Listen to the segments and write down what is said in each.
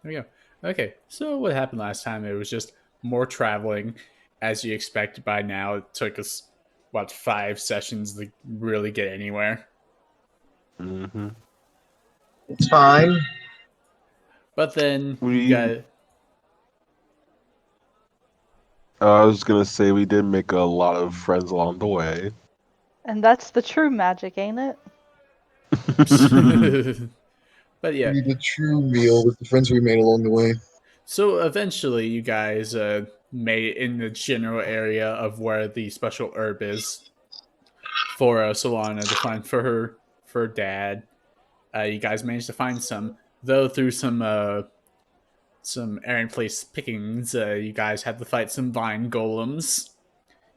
we go. Okay, so what happened last time? It was just more traveling, as you expected. By now, it took us what 5 sessions to really get anywhere. Mm-hmm. It's fine. But then you We, got I was gonna say we did make a lot of friends along the way. And that's the true magic, ain't it? but yeah. We did a true meal with the friends we made along the way. So eventually, you guys made it in the general area of where the special herb is for Solana to find for her dad. You guys managed to find some, though through some errant place pickings. You guys had to fight some vine golems.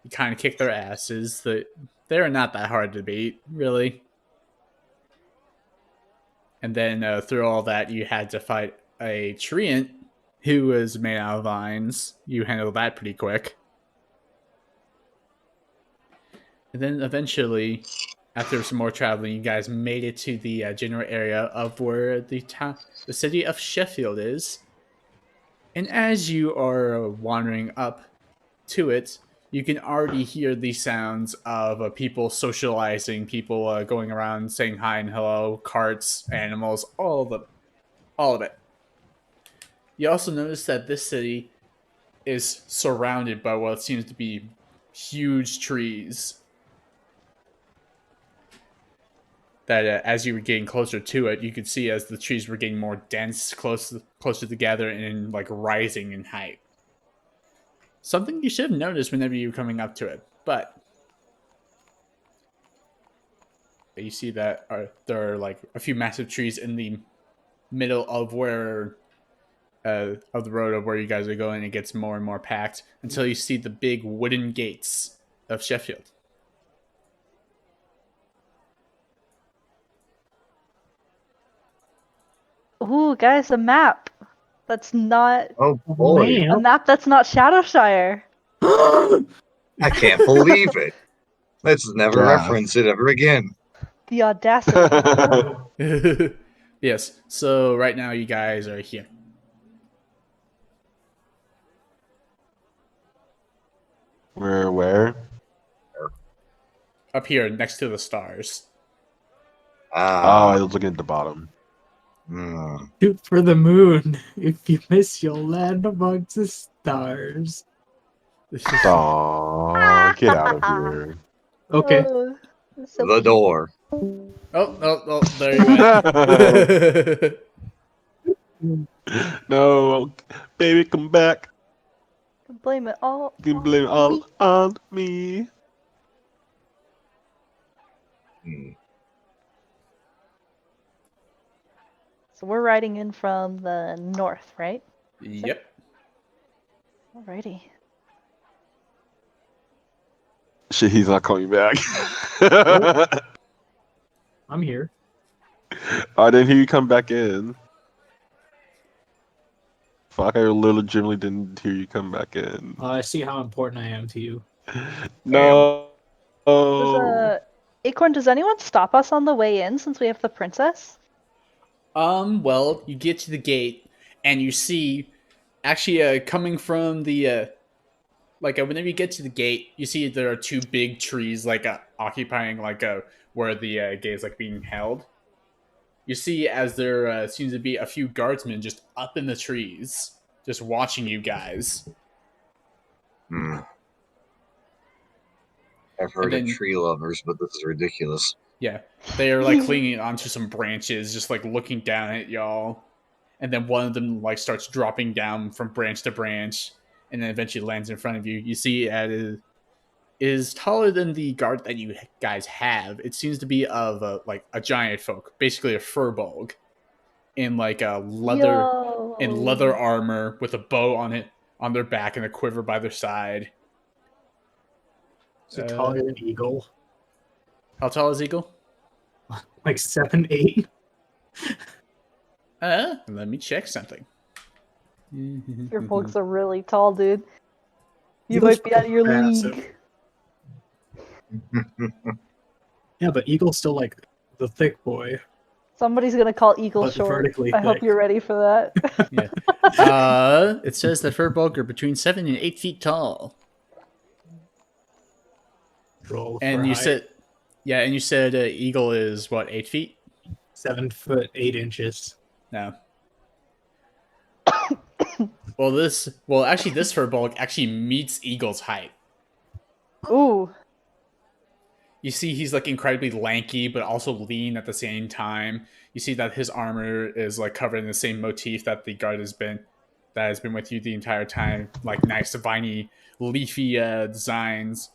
You kind of kicked their asses. They're not that hard to beat, really. And then through all that, you had to fight a treant who was made out of vines. You handled that pretty quick. And then eventually, after some more traveling, you guys made it to the general area of where the city of Sheffield is. And as you are wandering up to it, you can already hear the sounds of people socializing, people going around saying hi and hello, carts, animals, all of it. You also notice that this city is surrounded by what seems to be huge trees. That as you were getting closer to it, you could see as the trees were getting more dense, closer together, and like rising in height. Something you should have noticed whenever you were coming up to it, but you see that there are like a few massive trees in the middle of where of the road of where you guys are going. It gets more and more packed until you see the big wooden gates of Sheffield. Ooh, guys, a map. That's not Oh boy, a map. That's not Shadowshire. I can't believe it. Let's never Yeah. reference it ever again. The audacity. Yes. So right now you guys are here. Where? Up here next to the stars. Oh, Ah, I was looking at the bottom. Shoot for the moon. If you miss, you'll land amongst the stars. Aw, get out of here. Okay. Oh, so the cute. door. Oh, there you went. No, baby, come back. Blame it all. You can blame it all on me. Hmm. So we're riding in from the north, right? Yep. Alrighty. Shit, he's not coming back. I'm here. I didn't hear you come back in. Fuck, I legitimately didn't hear you come back in. I see how important I am to you. No. Acorn, does anyone stop us on the way in since we have the princess? Well, you get to the gate and you see, actually, coming from the whenever you get to the gate, you see there are two big trees occupying where the gate is like being held. You see as there seems to be a few guardsmen just up in the trees, just watching you guys. Hmm. I've And heard of then tree lovers, but this is ridiculous. yeah, they are like clinging onto some branches, just like looking down at y'all. And then one of them like starts dropping down from branch to branch, and then eventually lands in front of you. You see it is taller than the guard that you guys have. It seems to be of like a giant folk, basically a furbolg, in like a leather Yo. armor with a bow on their back and a quiver by their side. Is it taller than Eagle? How tall is Eagle? Like 7, 8? Let me check something. Your folks are really tall, dude. You Eagle's might be out of your massive. league. Yeah, but Eagle's still like the thick boy. Somebody's gonna call Eagle But short. vertically I hope thick. you're ready for that. Yeah. It says the furbolg are between 7 and 8 feet tall. Roll for And you height. said, yeah, and you said eagle is what, 8 feet? 7 foot 8 inches. No. Well, actually, this furbolg actually meets eagle's height. Ooh. You see, he's like incredibly lanky, but also lean at the same time. You see that his armor is like covered in the same motif that the guard has been with you the entire time, like nice, viney, leafy designs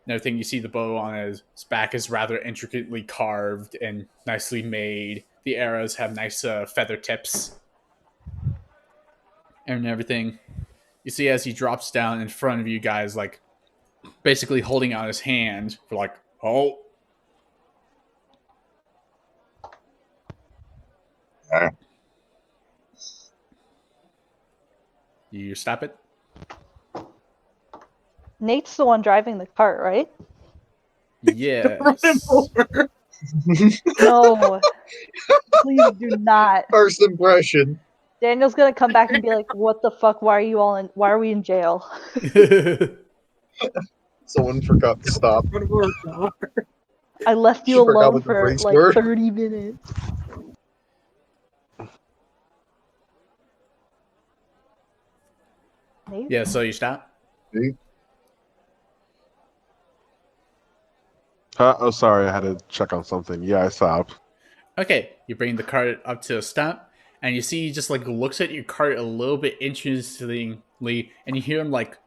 and everything. You see the bow on his back is rather intricately carved and nicely made. The arrows have nice feather tips and everything. You see as he drops down in front of you guys, like basically holding out his hand for like, oh. You stop it? Nate's the one driving the cart, right? Run him Yes. over. No. Please do not. First impression. Daniel's gonna come back and be like, "What the fuck? Why are we in jail?" Someone forgot to stop. Run him over, no. I left you She forgot alone what the for brakes like were. 30 minutes. Nate? Yeah, so you stop? See? Oh, sorry, I had to check on something. Yeah, I stopped. Okay, you bring the cart up to a stop, and you see he just like looks at your cart a little bit interestingly, and you hear him like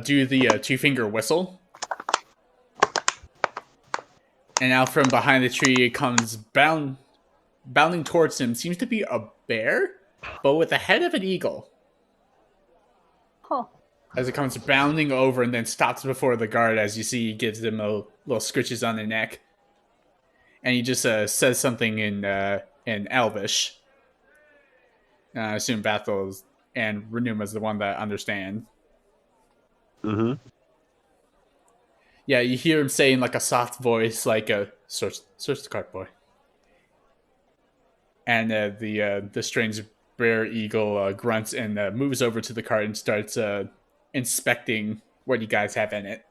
do the two-finger whistle. And out from behind the tree comes bounding towards him. Seems to be a bear, but with the head of an eagle. Huh. As it comes bounding over and then stops before the guard, as you see he gives them a little scritches on the neck. And he just says something in Elvish. I assume Bathos and Renuma is the one that understand. Mm-hmm. Yeah, you hear him say in like a soft voice, like search the cart, boy. And the strange bear eagle grunts and moves over to the cart and starts inspecting what you guys have in it.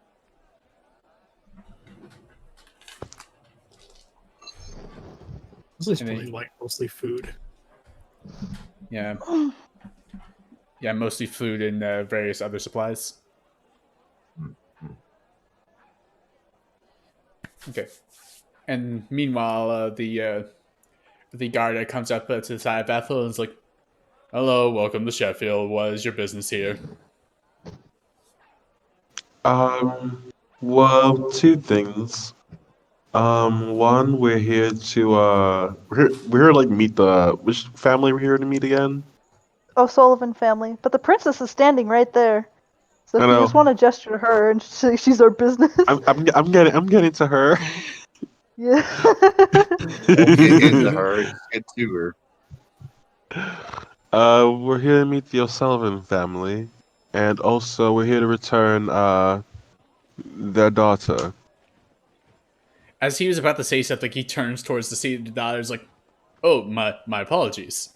This is And then- probably like mostly food. Yeah. Yeah, mostly food and various other supplies. Okay. And meanwhile, the guard comes up to the side of Bethel and is like, "Hello, welcome to Sheffield. What is your business here?" Well, two things. One, we're here to we're here to like meet which family we're here to meet again? O'Sullivan family. But the princess is standing right there. So I if you know. just want to gesture to her and say she's our business. I'm getting to her. Yeah. Don't get into her, just get to her. We're here to meet the O'Sullivan family, and also we're here to return their daughter. As he was about to say something, he turns towards the seat of the daughters, like, "Oh, my apologies.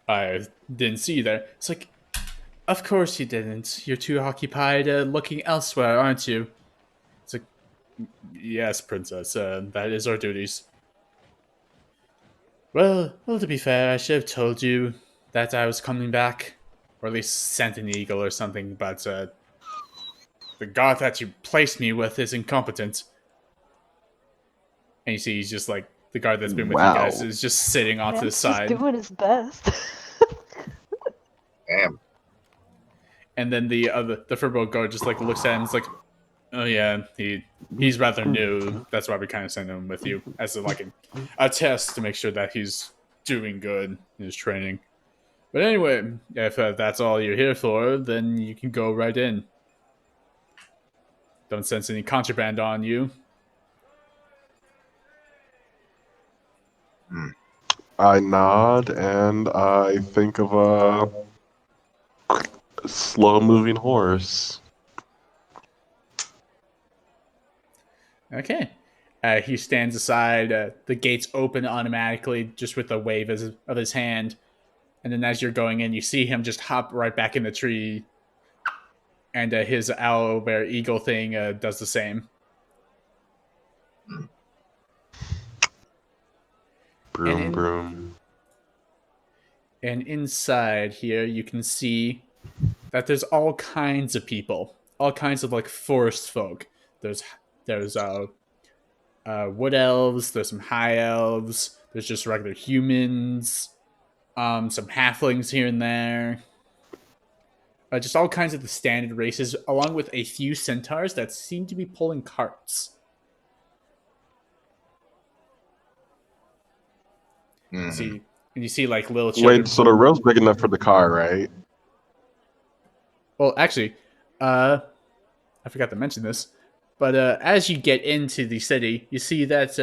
I didn't see you there." It's like, "Of course you didn't. You're too occupied looking elsewhere, aren't you?" It's like, "Yes, princess. That is our duties." Well, to be fair, I should have told you that I was coming back, or at least sent an eagle or something. But the god that you placed me with is incompetent. And you see, he's just like the guard that's been with you guys Wow. is just sitting off to the Man's just side. doing his best. Damn. And then the furbolg guard just like looks at him and is like, "Oh yeah, he's rather new. That's why we kind of sent him with you as a test to make sure that he's doing good in his training. But anyway, if that's all you're here for, then you can go right in. Don't sense any contraband on you." I nod and I think of a slow-moving horse. Okay. He stands aside. The gates open automatically just with a wave of his hand. And then as you're going in, you see him just hop right back in the tree. And his owl bear eagle thing does the same. And Broom, broom. inside here, you can see that there's all kinds of people, all kinds of like forest folk. There's wood elves. There's some high elves. There's just regular humans. Some halflings here and there. Just all kinds of the standard races, along with a few centaurs that seem to be pulling carts. Mhm. You see like little children. Wait, so the rail's big enough for the car, right? Well, actually, I forgot to mention this, but as you get into the city, you see that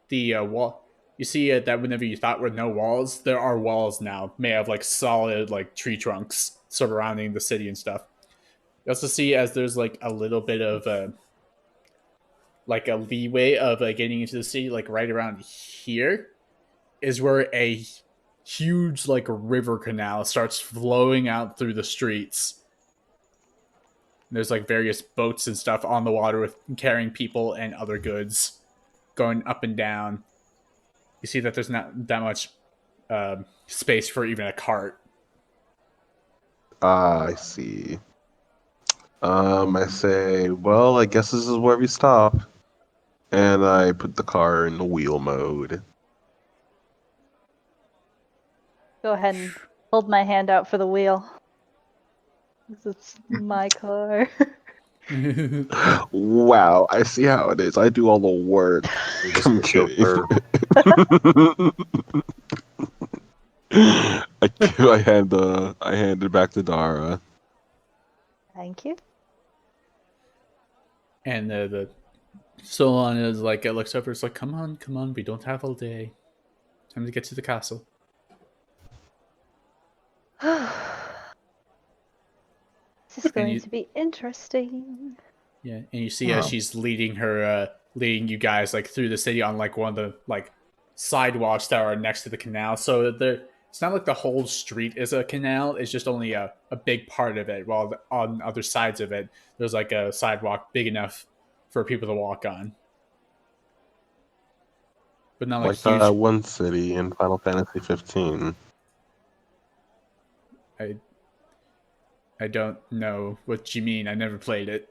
the wall. You see that whenever you thought were no walls, there are walls now made of like solid like tree trunks surrounding the city and stuff. You also see as there's like a little bit of like a leeway of getting into the city, like right around here is where a huge like river canal starts flowing out through the streets. There's like various boats and stuff on the water with carrying people and other goods going up and down. You see that there's not that much space for even a cart. Ah, I see. I say, well, I guess this is where we stop. And I put the car in the wheel mode. Go ahead and hold my hand out for the wheel. It's my car. Wow, I see how it is. I do all the work. You're just I'm the kidding. chauffeur. I hand it back to Dara. Thank you. And the Solon is like, it looks over, it's like, come on, we don't have all day. Time to get to the castle. This is And going you, to be interesting. yeah, and you see as Oh. she's leading you guys like through the city on like one of the like sidewalks that are next to the canal. So there, it's not like the whole street is a canal. It's just only a big part of it. While on other sides of it, there's like a sidewalk big enough for people to walk on, but not like Like huge. that one city in Final Fantasy 15. I I don't know what you mean. I never played it.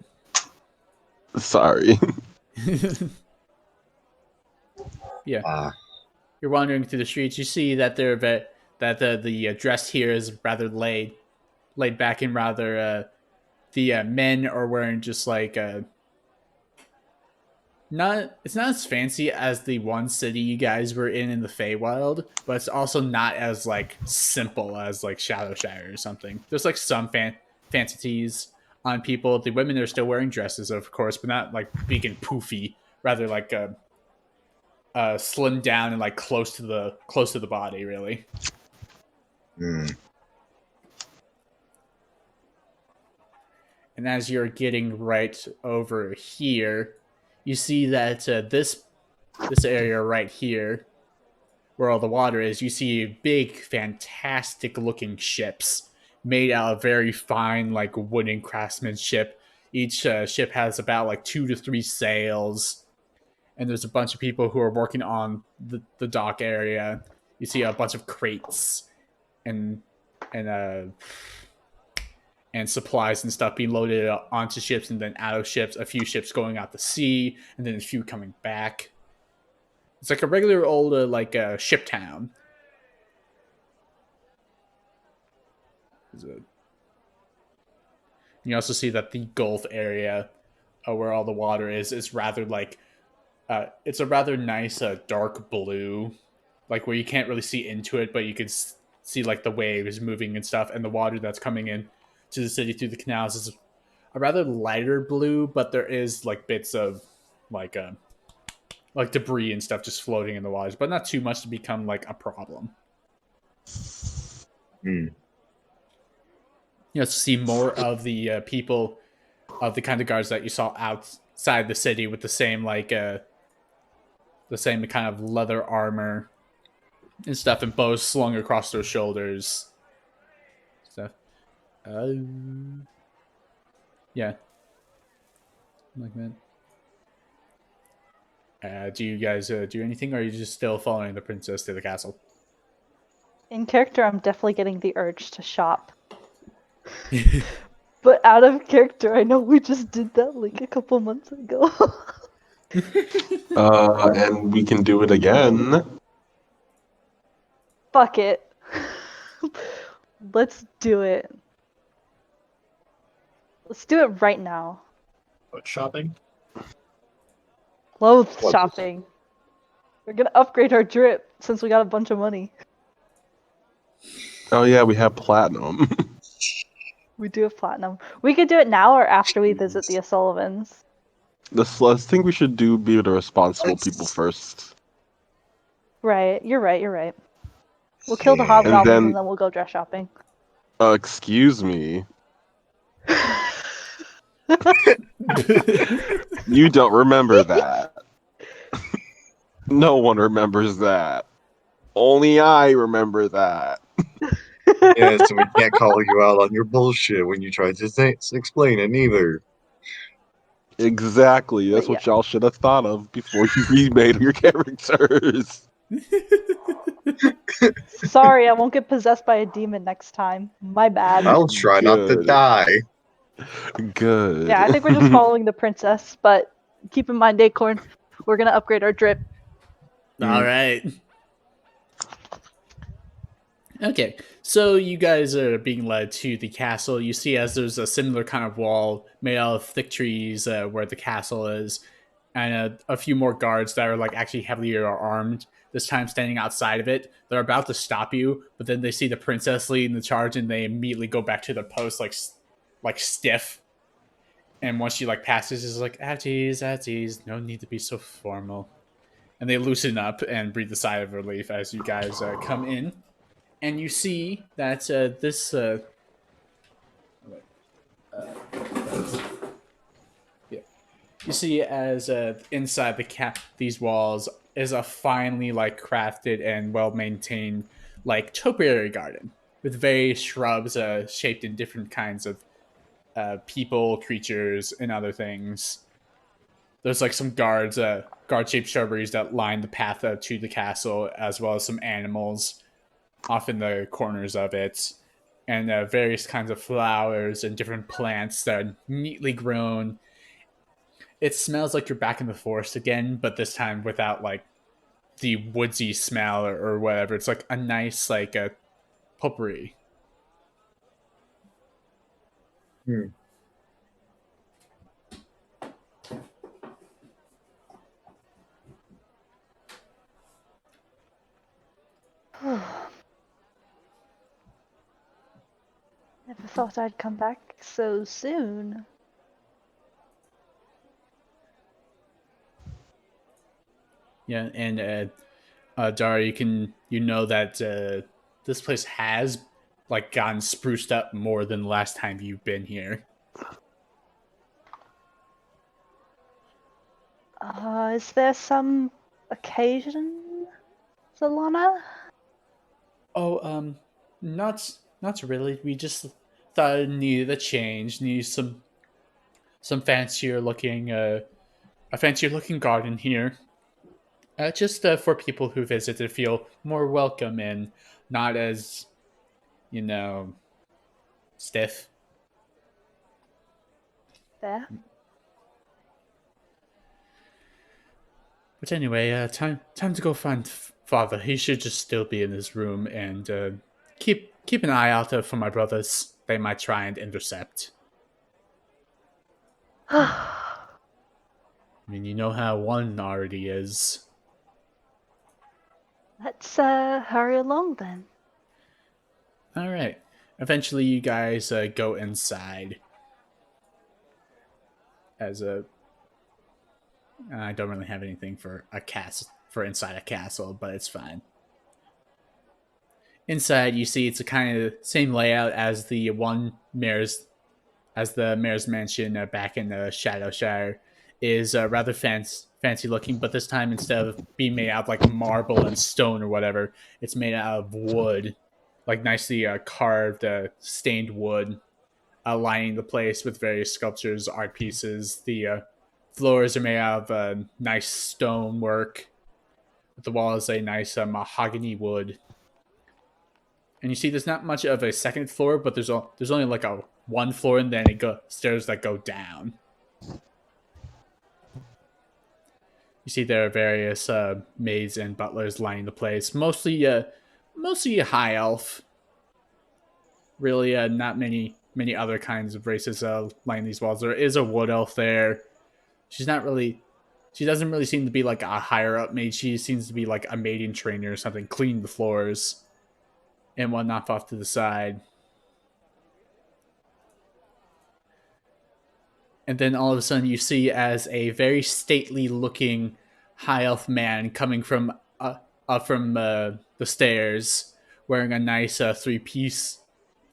Sorry. Yeah. Ah, You're wandering through the streets. You see that the dress here is rather laid back and rather the men are wearing just like not it's not as fancy as the one city you guys were in the Feywild, but it's also not as like simple as like Shadowshire or something. There's like some fantasies on people. The women are still wearing dresses, of course, but not like big and poofy. Rather like slimmed down and like close to the body, really. hmm. And as you're getting right over here, you see that this area right here, where all the water is, you see big, fantastic looking ships made out of very fine, like wooden craftsmanship. Each ship has about like 2 to 3 sails, and there's a bunch of people who are working on the dock area. You see a bunch of crates and and uh and supplies and stuff being loaded onto ships and then out of ships. A few ships going out to sea, and then a few coming back. It's like a regular old ship town. You also see that the Gulf area, where all the water is rather like it's a rather nice dark blue, like where you can't really see into it, but you can see like the waves moving and stuff, and the water that's coming in to the city through the canals is a rather lighter blue, but there is like bits of like debris and stuff just floating in the waters, but not too much to become like a problem. Hmm. You know, to see more of the people of the kind of guards that you saw outside the city with the same the same kind of leather armor and stuff, and bows slung across their shoulders. Stuff. Yeah, like that. Do you guys do anything, or are you just still following the princess to the castle? In character, I'm definitely getting the urge to shop. But out of character, I know we just did that like a couple months ago. And we can do it again. Fuck it. Let's do it. Let's do it right now. What, shopping? Clothes What? shopping. We're gonna upgrade our drip since we got a bunch of money. Oh yeah, we have platinum. We do have platinum. We could do it now or after we visit the O'Sullivans. I think we should be the responsible Let's- people first. Right, you're right, you're right. We'll kill the Yeah. And hobgoblins then- and then we'll go dress shopping. Excuse me. You don't remember that. No one remembers that. Only I remember that. Yeah, so we can't call you out on your bullshit when you try to explain it either. Exactly. That's But what y'all should have thought of before you remade your characters. Sorry, I won't get possessed by a demon next time. My bad. I'll try not to Good. die. Good. Yeah, I think we're just following the princess, but keep in mind, Acorn, we're gonna upgrade our drip. All right. Okay, so you guys are being led to the castle. You see, as there's a similar kind of wall made out of thick trees where the castle is, and a few more guards that are like actually heavily armed. This time, standing outside of it, they're about to stop you, but then they see the princess leading the charge, and they immediately go back to their post, like stiff. And once she like passes, it's like at ease, no need to be so formal. And they loosen up and breathe a sigh of relief as you guys come in. And you see that this you see as inside these walls is a finely like crafted and well maintained like topiary garden with various shrubs shaped in different kinds of people, creatures, and other things. There's like some guard shaped shrubberies that line the path to the castle, as well as some animals off in the corners of it, and various kinds of flowers and different plants that are neatly grown. It smells like you're back in the forest again, but this time without like the woodsy smell or whatever. It's like a nice like a potpourri. Never thought I'd come back so soon. Yeah, and Dara, you know that this place has like gotten spruced up more than the last time you've been here. Is there some occasion, Solana? Oh, not really. We just thought it needed a change, needed some fancier looking a fancier looking garden here. Just for people who visit to feel more welcome and not as, you know, stiff. There. But anyway, time to go find father. He should just still be in his room, and keep an eye out for my brothers. They might try and intercept. I mean, you know how one already is. Let's hurry along then. All right. Eventually, you guys go inside. I don't really have anything for for inside a castle, but it's fine. Inside, you see it's a kind of same layout as the mayor's mansion back in Shadowshire. Is rather fancy looking, but this time instead of being made out of like marble and stone or whatever, it's made out of wood, like nicely carved, stained wood, lining the place with various sculptures, art pieces. The floors are made out of nice stonework. The wall is a nice mahogany wood. And you see, there's not much of a second floor, but there's only like a one floor, and then stairs that go down. You see, there are various maids and butlers lining the place. Mostly high elf. Really, not many other kinds of races lining these walls. There is a wood elf there. She's not really. She doesn't really seem to be like a higher up maid. She seems to be like a maiden trainer or something, cleaning the floors and whatnot off to the side. And then all of a sudden, you see as a very stately looking high elf man coming from up from the stairs, wearing a nice nice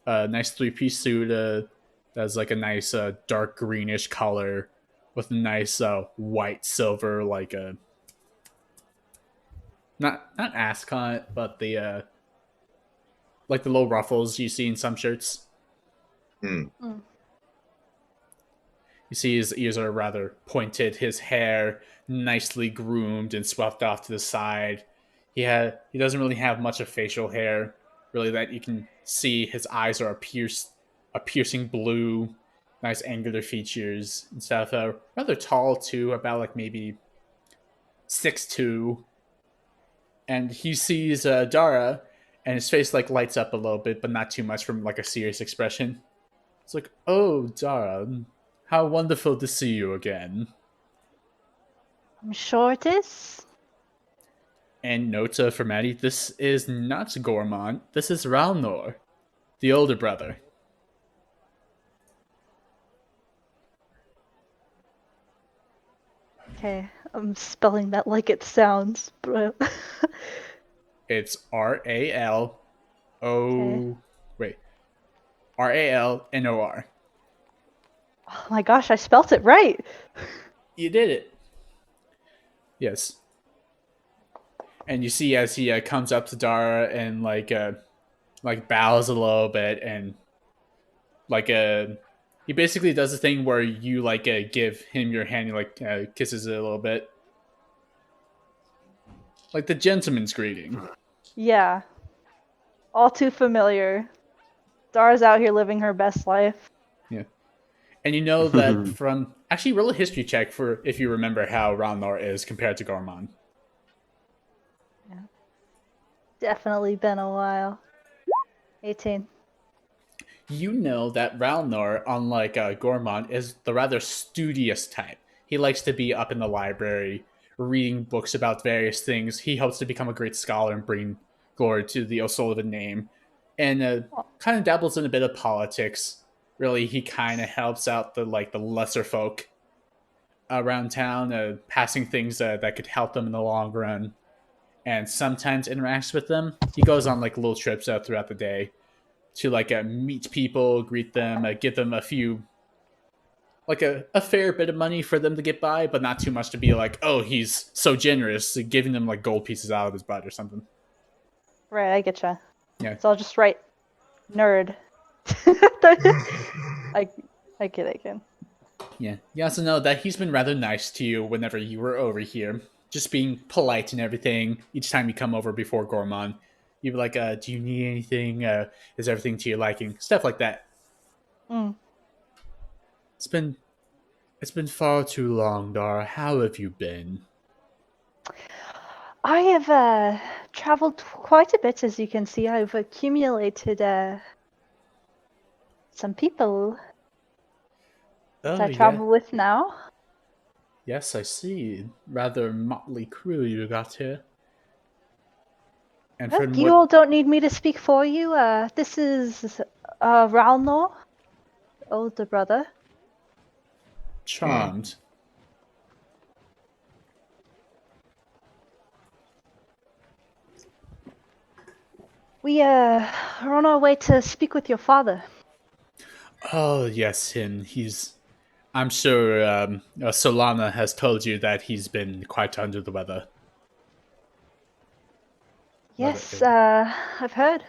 3-piece suit that's like a nice dark greenish color with a nice white silver like a not ascot but the like the little ruffles you see in some shirts. Hmm. You see his ears are rather pointed, his hair nicely groomed and swept off to the side. He doesn't really have much of facial hair, really, that you can see. His eyes are a piercing blue, nice angular features and stuff. Rather tall too, about like maybe 6'2". And he sees Dara, and his face like lights up a little bit, but not too much from like a serious expression. It's like, oh, Dara, how wonderful to see you again. I'm sure it is. And note for Maddie, this is not Gormont. This is Ralnor, the older brother. Okay, I'm spelling that like it sounds, bro. It's R-A-L-O... Okay. Wait. Ralnor. Oh my gosh, I spelt it right. You did it. Yes. And you see as he comes up to Dara and like bows a little bit and he basically does the thing where you give him your hand and kisses it a little bit, like the gentleman's greeting. Yeah, all too familiar. Dara's out here living her best life. Yeah. And you know that from actually roll a history check for if you remember how Ralnor is compared to Gormon. Yeah. Definitely been a while. 18. You know that Ralnor, unlike Gormon, is the rather studious type. He likes to be up in the library, reading books about various things. He hopes to become a great scholar and bring glory to the O'Sullivan name. And kind of dabbles in a bit of politics. Really, he kind of helps out the lesser folk around town, passing things that could help them in the long run. And sometimes interacts with them. He goes on like little trips throughout the day to meet people, greet them, give them a few a fair bit of money for them to get by, but not too much to be like, oh, he's so generous, giving them like gold pieces out of his butt or something. Right, I getcha. Yeah. So I'll just write nerd. I can. Yeah. You also know that he's been rather nice to you whenever you were over here, just being polite and everything. Each time you come over before Gormon, you'd be like, do you need anything? Is everything to your liking? Stuff like that. Mm. It's been far too long, Dara. How have you been? I have traveled quite a bit, as you can see. I've accumulated some people that Oh, I yeah. travel with now. Yes, I see. Rather motley crew you got here. And Well, from you all don't need me to speak for you. This is Ralnor, older brother. Charmed. We are on our way to speak with your father. Oh, yes, him. He's I'm sure Solana has told you that he's been quite under the weather. Yes, I've heard.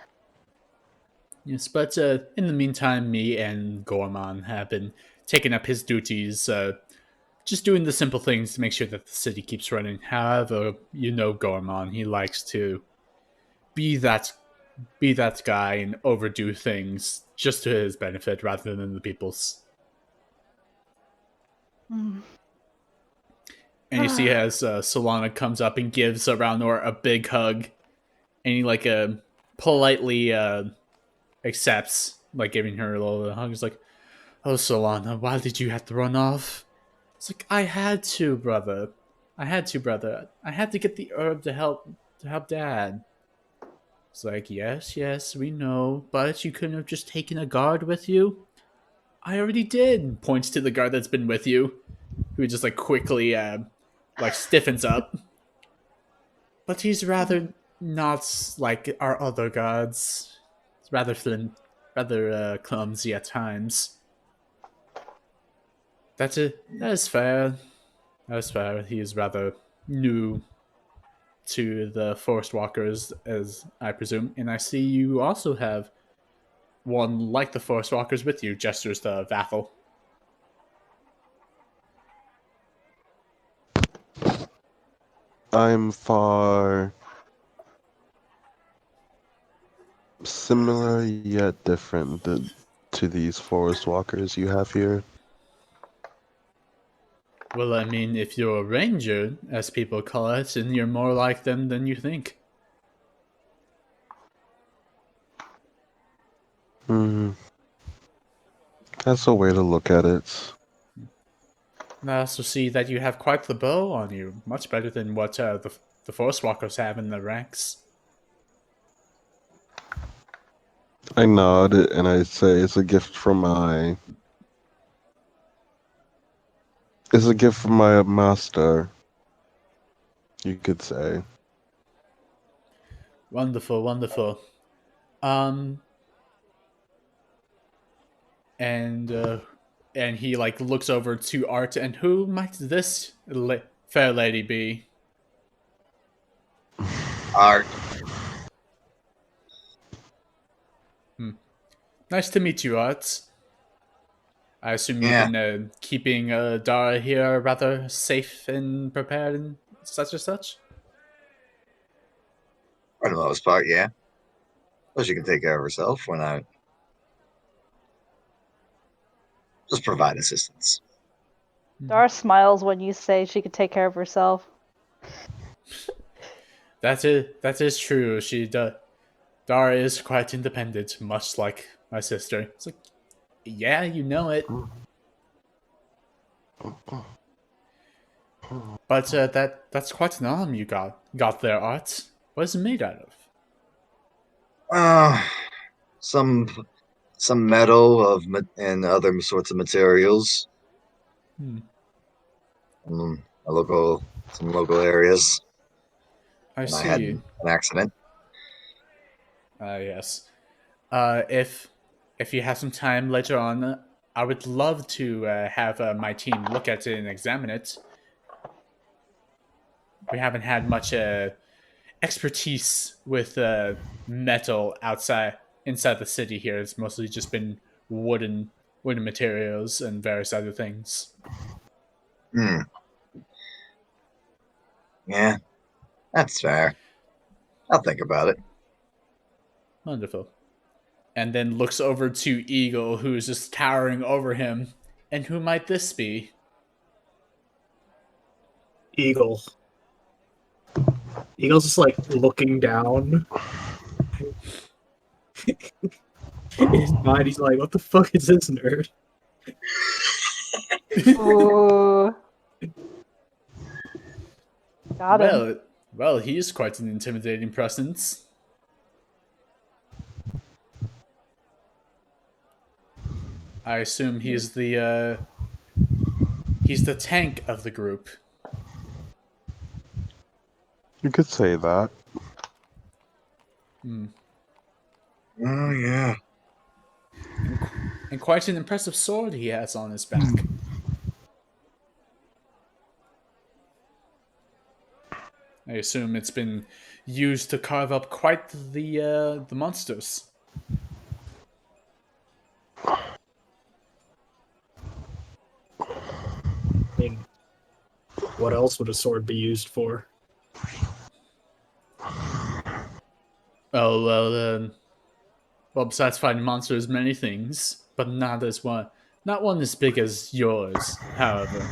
Yes, but in the meantime, me and Gorman have been taking up his duties, just doing the simple things to make sure that the city keeps running. However, you know Gorman, he likes to be that be that guy and overdo things just to his benefit rather than the people's. Mm. And you see as Solana comes up and gives Raunor a big hug, and he like politely accepts, like giving her a little hug. He's like, "Oh, Solana, why did you have to run off?" It's like, "I had to, brother. I had to, brother. I had to get the herb to help Dad." It's like, "Yes, yes, we know, but you couldn't have just taken a guard with you." "I already did." Points to the guard that's been with you, who just like quickly like stiffens up. But he's rather not like our other gods. It's rather clumsy at times. That's it. That is fair. That is fair. He is rather new to the forest walkers, as I presume. And I see you also have one like the forest walkers with you. Gestures to Vathel. I'm far similar yet different to these forest walkers you have here. Well, I mean, if you're a ranger, as people call it, then you're more like them than you think. Hmm, that's a way to look at it. And I also see that you have quite the bow on you, much better than what the forest walkers have in the ranks. I nod and I say it's a gift from my it's a gift from my master, you could say. Wonderful, wonderful. Um, and and he like looks over to Art, and who might this fair lady be? Art. Hmm. Nice to meet you, Art. I assume you've Yeah, been keeping Dara here rather safe and prepared and such and such. for the most part, yeah. But she can take care of herself when I just provide assistance. Dara smiles when you say she could take care of herself. That is true. Dara is quite independent, much like my sister. It's like, yeah, you know it. But that's quite an arm you got there, Art. What is it made out of? Uh, some some metal and other sorts of materials. Hmm. Mm, some local areas. I And I had see. an accident. Yes. If you have some time later on, I would love to have my team look at it and examine it. We haven't had much expertise with metal inside the city here. It's mostly just been wooden materials and various other things. Hmm. Yeah, that's fair. I'll think about it. Wonderful. And then looks over to Eagle, who is just towering over him. And who might this be? Eagle. Eagle's just like looking down. In his mind, he's like, "What the fuck is this nerd?" Ooh, got him. Well, he is quite an intimidating presence. I assume he's the tank of the group. You could say that. Hmm. Oh yeah. And, and quite an impressive sword he has on his back. I assume it's been used to carve up quite the monsters. I mean, what else would a sword be used for? Oh well, besides fighting monsters, many things, but not one as big as yours. However,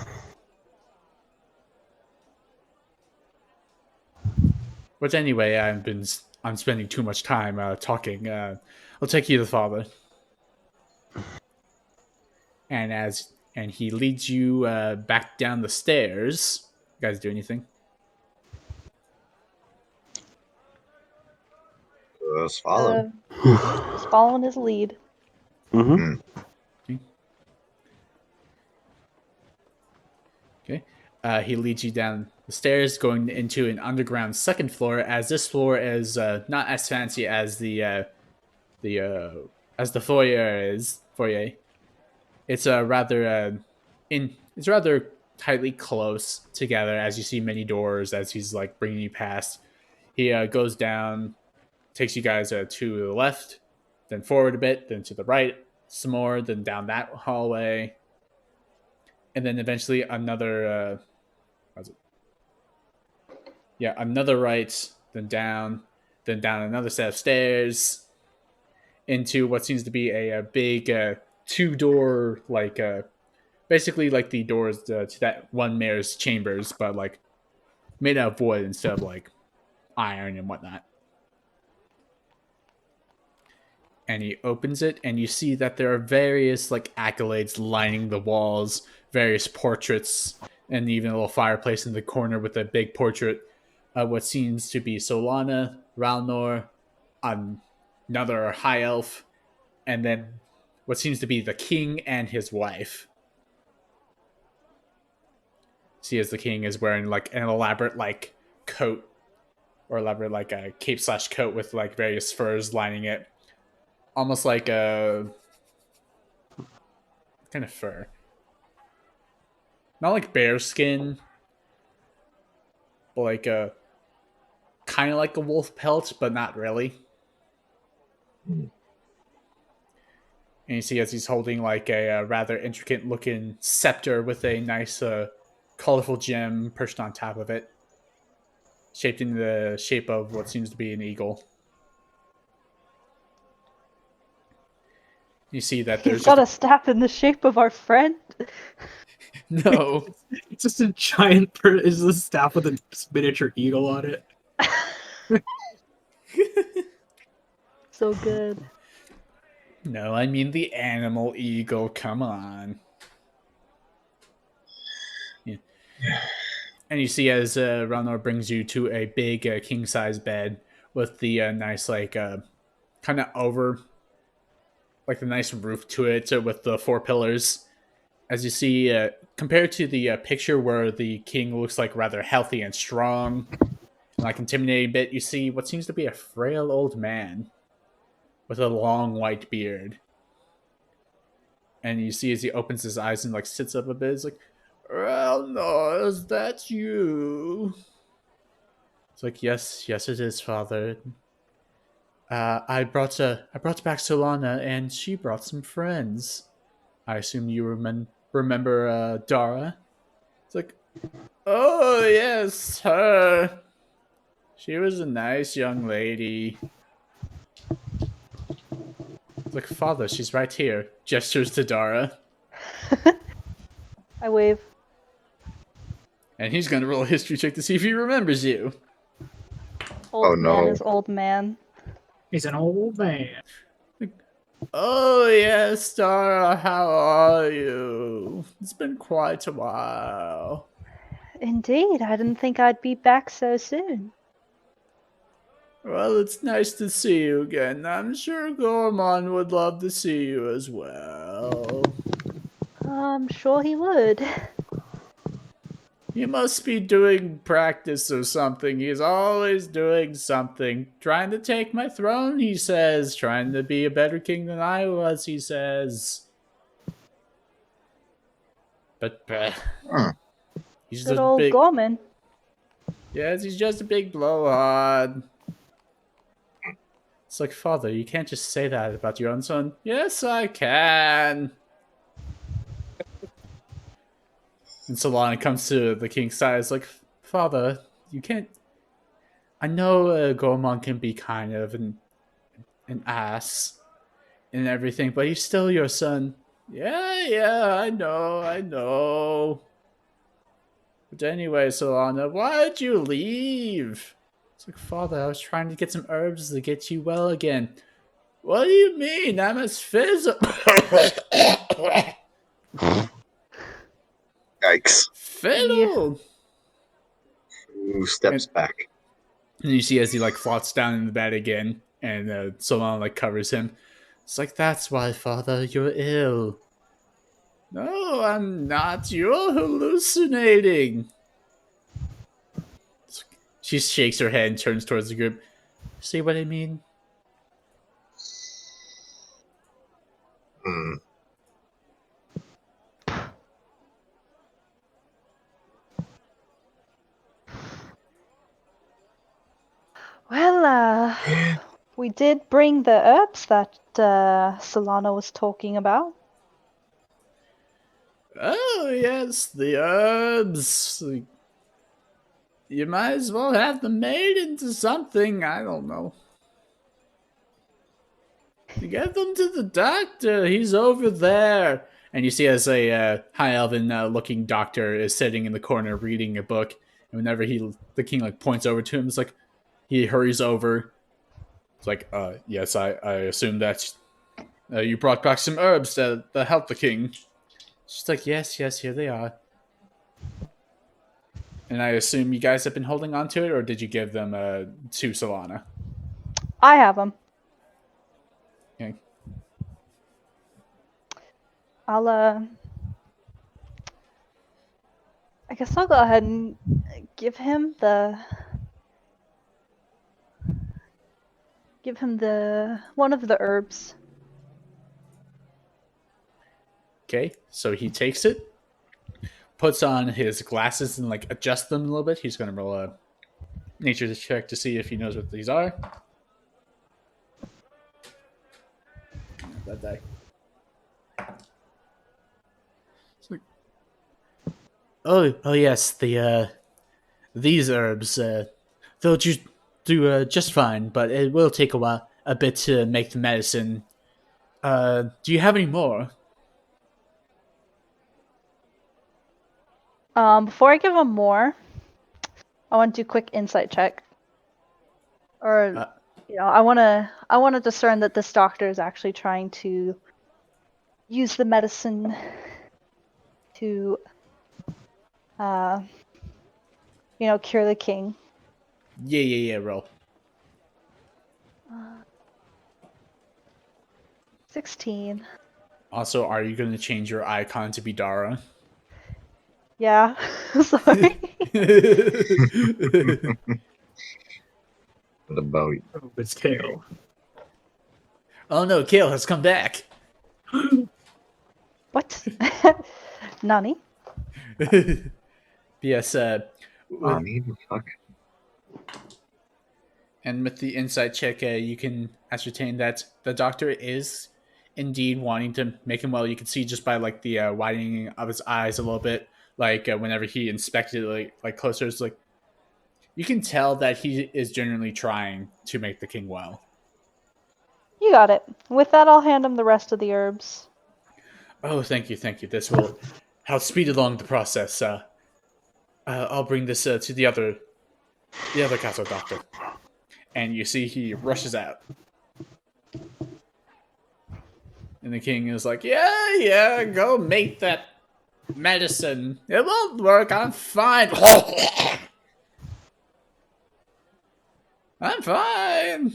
but anyway, I'm spending too much time talking. I'll take you to the father, and he leads you back down the stairs. You guys do anything? Let's follow. Just following his lead. Mm-hmm. Okay. He leads you down the stairs, going into an underground second floor. As this floor is not as fancy as the as the foyer is. Foyer. It's it's rather tightly close together. As you see many doors, as he's like bringing you past. He goes down, takes you guys to the left, then forward a bit, then to the right, some more, then down that hallway, and then eventually another. Yeah, another right, then down another set of stairs into what seems to be a big two-door, like basically like the doors to that one mayor's chambers, but like made out of wood instead of like iron and whatnot. And he opens it, and you see that there are various like accolades lining the walls, various portraits, and even a little fireplace in the corner with a big portrait of what seems to be Solana, Ralnor, another high elf, and then what seems to be the king and his wife. See, as the king is wearing like an elaborate like coat, or elaborate like a cape slash coat with like various furs lining it, almost like a kind of fur, not like bear skin, but like a kind of like a wolf pelt, but not really. Hmm. And you see as he's holding like a rather intricate looking scepter with a nice colorful gem perched on top of it, shaped in the shape of what seems to be an eagle. You see that He's there's got just a staff in the shape of our friend. no. It's just a giant. Is the staff with a miniature eagle on it? So good. No, I mean the animal eagle. Come on. Yeah. And you see as Ranor brings you to a big king size bed with the nice like kind of over like the nice roof to it with the four pillars. As you see, compared to the picture where the king looks like rather healthy and strong and like intimidating a bit, you see what seems to be a frail old man with a long white beard. And you see as he opens his eyes and like sits up a bit, it's like, well, no, is that you? It's like, yes, it is, father. I brought back Solana, and she brought some friends. I assume you remember Dara. It's like, oh yes, her. She was a nice young lady. It's like, father, she's right here. Gestures to Dara, I wave. and he's gonna roll a history check to see if he remembers you. Oh, Old man no. is old man. He's an old man. Oh yes, Dara, how are you? It's been quite a while. Indeed, I didn't think I'd be back so soon. Well, it's nice to see you again. I'm sure Gormon would love to see you as well. I'm sure he would. He must be doing practice or something. He's always doing something. Trying to take my throne, he says. Trying to be a better king than I was, he says. But Hmm. he's Good just old big. Gorman. Yes, he's just a big blowhard. It's like, Father, you can't just say that about your own son. Yes, I can. And Solana comes to the king's side. It's like, Father, you can't. I know Gormon can be kind of an ass and everything, but he's still your son. Yeah, I know. But anyway, Solana, why'd you leave? It's like, Father, I was trying to get some herbs to get you well again. What do you mean? I'm as physical. Yikes. Yeah. Fiddle! Ooh, steps And, back. and you see as he like floats down in the bed again, and Solana like covers him. It's like, that's why, Father, you're ill. No, I'm not. You're hallucinating. She shakes her head and turns towards the group. See what I mean? Hmm. Well, we did bring the herbs that Solana was talking about. Oh, yes, the herbs. You might as well have them made into something. I don't know. Get them to the doctor. He's over there. And you see as a high elven looking doctor is sitting in the corner reading a book. And whenever the king like points over to him, it's like he hurries over. It's like, yes, I assume that you brought back some herbs that help the king. She's like, yes, here they are. And I assume you guys have been holding on to it, or did you give them to Solana? I have them. Okay. I'll I guess I'll go ahead and give him the one of the herbs. Okay, so he takes it, puts on his glasses and like adjusts them a little bit. He's gonna roll a nature check to see if he knows what these are. That die. Like, oh yes, these herbs. They'll do just fine, but it will take a bit to make the medicine. Do you have any more? Before I give him more, I want to do a quick insight check. Or Uh, I wanna discern that this doctor is actually trying to use the medicine to uh cure the king. yeah. Roll. 16. Also, are you going to change your icon to be Dara? Yeah. Sorry. What about you? Oh, it's Kale. Oh no, Kale has come back. What? Nani? yes, I mean, fuck. and with the insight check, you can ascertain that the doctor is indeed wanting to make him well. You can see just by like the widening of his eyes a little bit, like whenever he inspected like closer, it's like you can tell that he is genuinely trying to make the king well. You got it. With that, I'll hand him the rest of the herbs. Oh, thank you. This will help speed along the process. I'll bring this to the other castle doctor. And you see he rushes out. And the king is like, yeah, go make that medicine. It won't work. I'm fine. I'm fine.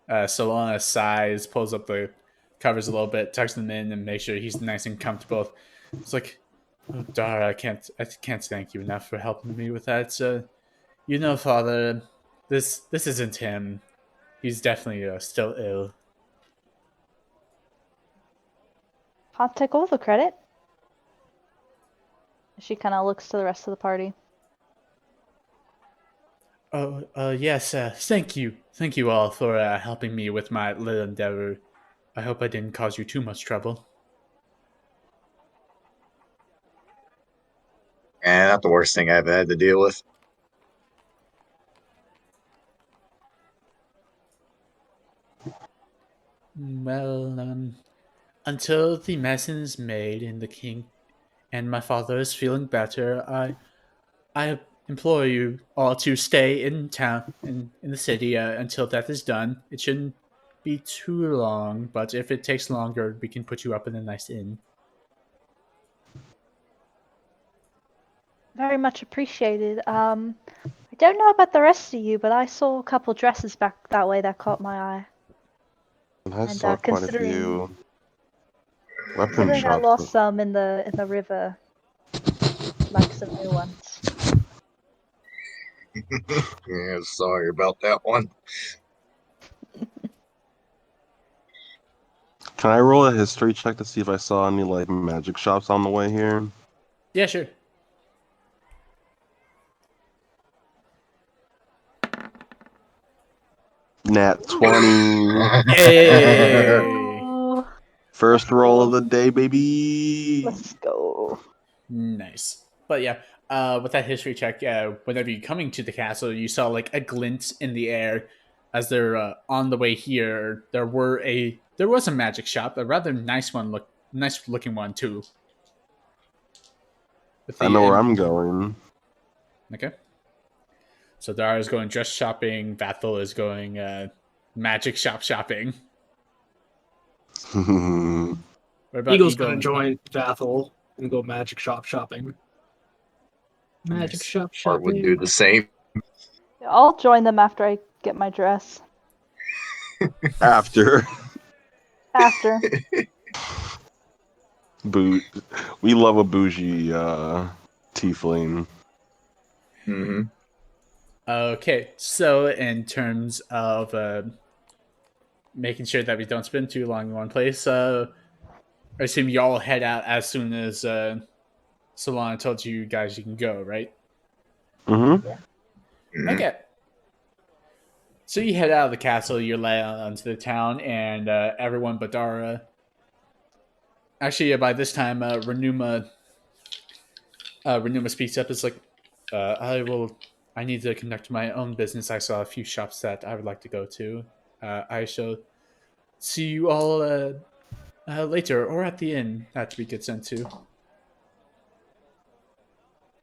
Solana sighs, pulls up the covers a little bit, tucks them in, and makes sure he's nice and comfortable. It's like, oh, Dara, I can't thank you enough for helping me with that. Father, this isn't him. He's definitely still ill. I'll take all the credit. She kind of looks to the rest of the party. Oh, yes. Thank you. Thank you all for helping me with my little endeavor. I hope I didn't cause you too much trouble. And not the worst thing I've had to deal with. Well, until the medicine is made and the king and my father is feeling better, I implore you all to stay in town in the city until that is done. It shouldn't be too long, but if it takes longer, we can put you up in a nice inn. Very much appreciated. I don't know about the rest of you, but I saw a couple dresses back that way that caught my eye. And I And saw quite a considering few weapon considering I shops. lost some in the river, like some new ones. Yeah, sorry about that one. Can I roll a history check to see if I saw any like magic shops on the way here? Yeah, sure. Nat 20. Hey! Oh, First roll of cool. the day, baby. Let's go. Nice. But yeah, with that history check, whenever you're coming to the castle, you saw like a glint in the air as they're on the way here. There was a magic shop, a rather nice looking one too. With I the know where I'm going. okay, so Dara is going dress shopping. Vathel is going magic shop shopping. What about Eagle's gonna Eagle? join Vathel and go magic shop shopping. Magic Nice. shop Art would do shopping. the same. I'll join them after I get my dress. After After. boot, we love a bougie tiefling. Hmm. Okay, so in terms of making sure that we don't spend too long in one place, I assume y'all head out as soon as Solana told you guys you can go, right? Mm-hmm. Hmm. Okay. So you head out of the castle, you lay out onto the town, and everyone but Dara. Actually, by this time, Renuma speaks up. It's like, I need to conduct my own business. I saw a few shops that I would like to go to. I shall see you all later or at the inn that we get sent to.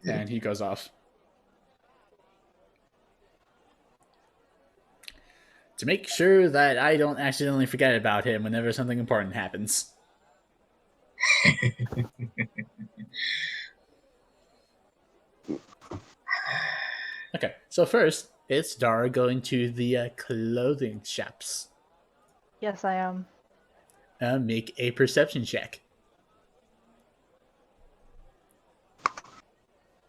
Yeah. And he goes off. To make sure that I don't accidentally forget about him whenever something important happens. Okay, so first, it's Dara going to the clothing shops. Yes, I am. Make a perception check.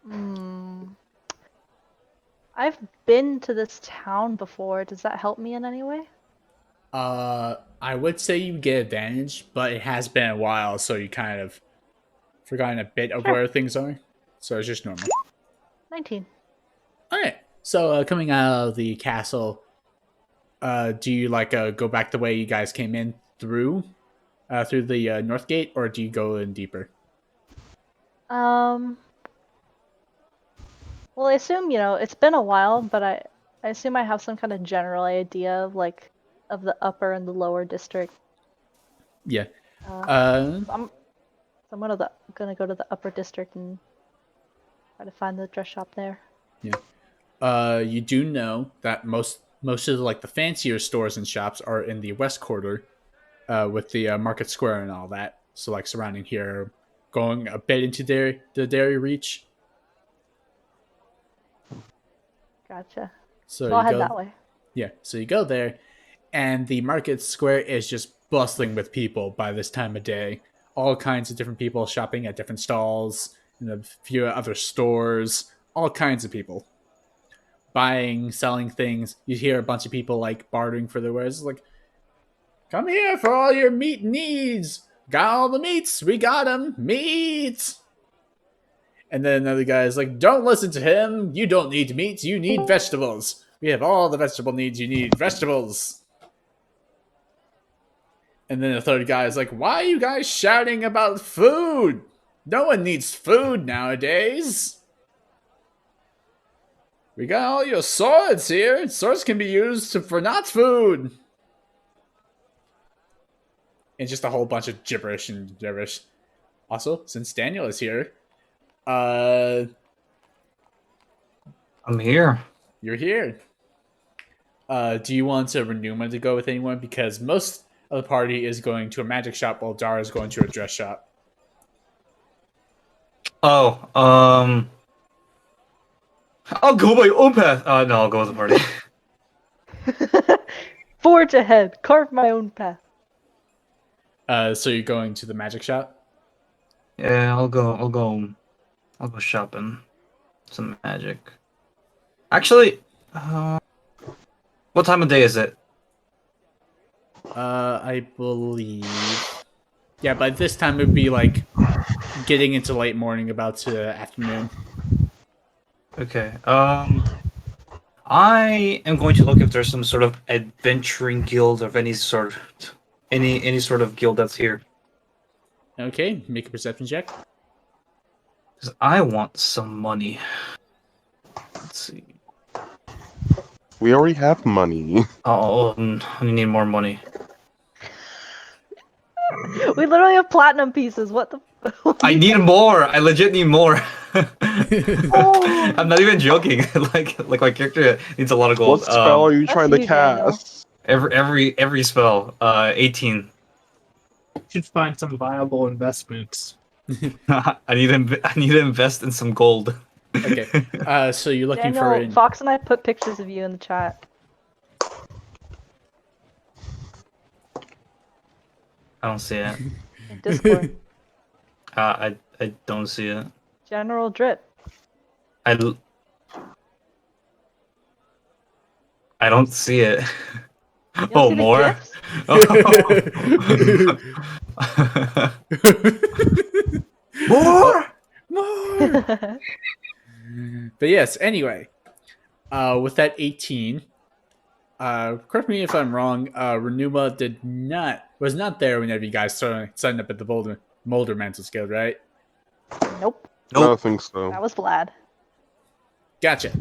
Hmm. I've been to this town before. Does that help me in any way? I would say you get advantage, but it has been a while, so you kind of forgotten a bit of Sure. where things are. So it's just normal. 19. Alright, so coming out of the castle, do you like go back the way you guys came in through the north gate, or do you go in deeper? Um, well, I assume, it's been a while, but I assume I have some kind of general idea of the upper and the lower district. Yeah. Uh, Uh, so I'm gonna go to the upper district and try to find the dress shop there. yeah. You do know that most of like the fancier stores and shops are in the west quarter, with the market square and all that. So like surrounding here, going a bit into the dairy reach. Gotcha. So So I'll you head go, that way. yeah. So you go there, and the market square is just bustling with people by this time of day. All kinds of different people shopping at different stalls, and a few other stores. All kinds of people buying, selling things. You hear a bunch of people like bartering for their wares. It's like, come here for all your meat needs. Got all the meats. We got them. Meats. And then another guy is like, don't listen to him. You don't need meat. You need vegetables. We have all the vegetable needs you need. Vegetables. And then the third guy is like, why are you guys shouting about food? No one needs food nowadays. We got all your swords here. Swords can be used for not food. And just a whole bunch of gibberish and gibberish. Also, since Daniel is here, I'm here. you're here. Do you want Renuma to go with anyone? Because most of the party is going to a magic shop while Dara is going to a dress shop. Oh, I'll go my own path. No, I'll go with the party. Forge ahead, carve my own path. So you're going to the magic shop? Yeah, I'll go shopping. Some magic. Actually, what time of day is it? I believe. Yeah, by this time it would be like getting into late morning, about to afternoon. Okay. I am going to look if there's some sort of adventuring guild of any sort, any sort of guild that's here. Okay, make a perception check. 'Cause I want some money. Let's see. We already have money. Oh, I need more money. We literally have platinum pieces. What the? I need more. I legit need more. Oh. I'm not even joking. like my character needs a lot of gold. What spell are you That's trying to you, Daniel. cast? Every spell. 18. Should find some viable investments. I need to invest in some gold. Okay, so you're looking Daniel, for. Fox and I put pictures of you in the chat. I don't see it. In Discord. I don't see it. General Drip. I don't see it. You don't Oh, see the more. gifs? More. More! But yes, anyway, with that 18, correct me if I'm wrong, Renuma was not there whenever you guys signed up at the Molder Mantle Guild, right? Nope. I don't Nope. think so. That was Vlad. Gotcha.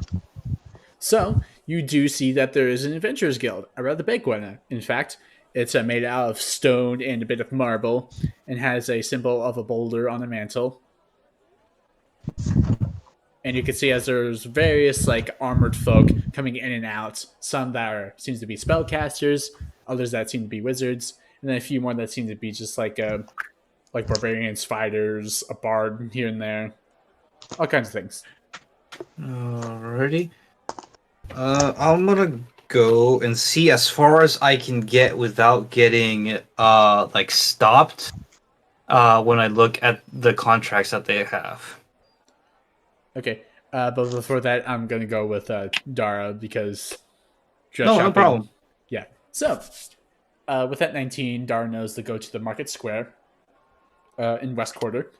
So you do see that there is an Adventurers Guild, a rather big one. In fact, it's made out of stone and a bit of marble, and has a symbol of a boulder on the mantle. And you can see as there's various like armored folk coming in and out. Some that seems to be spellcasters, others that seem to be wizards, and then a few more that seem to be just like barbarians, fighters, a bard here and there, all kinds of things. Alrighty. I'm gonna go and see as far as I can get without getting like stopped. When I look at the contracts that they have. Okay, but before that, I'm gonna go with Dara because No problem. Yeah. So, with that 19, Dara knows to go to the market square in West Quarter.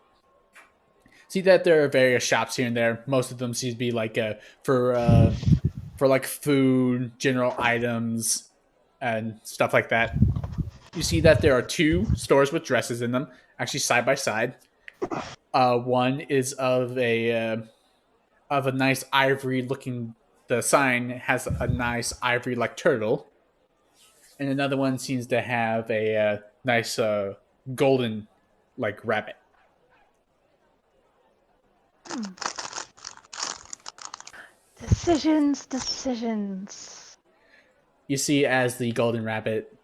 See that there are various shops here and there. Most of them seem to be like for like food, general items, and stuff like that. You see that there are two stores with dresses in them, actually side by side. One is of a nice ivory looking. The sign has a nice ivory like turtle, and another one seems to have a nice golden like rabbit. Decisions. You see as the golden rabbit,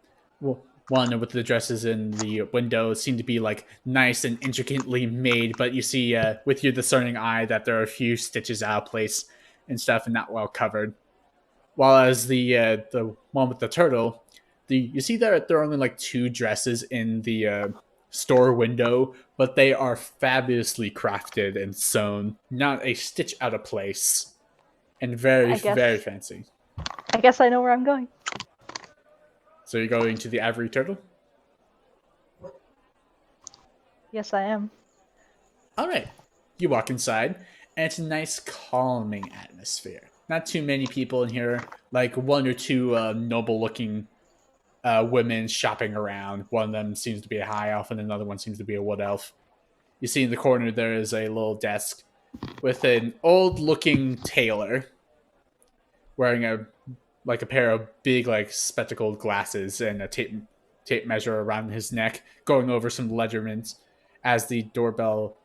one with the dresses in the window seem to be like nice and intricately made, but you see with your discerning eye that there are a few stitches out of place and stuff and not well covered. While as the one with the turtle, you see that there are only like two dresses in the store window, but they are fabulously crafted and sewn, not a stitch out of place, and very very fancy. I guess I know where I'm going. So you're going to the ivory turtle? Yes, I am. All right. You walk inside, and it's a nice, calming atmosphere. Not too many people in here, like one or two noble-looking women shopping around. One of them seems to be a high elf, and another one seems to be a wood elf. You see in the corner there is a little desk with an old-looking tailor wearing a pair of big spectacled glasses and a tape measure around his neck, going over some measurements as the bell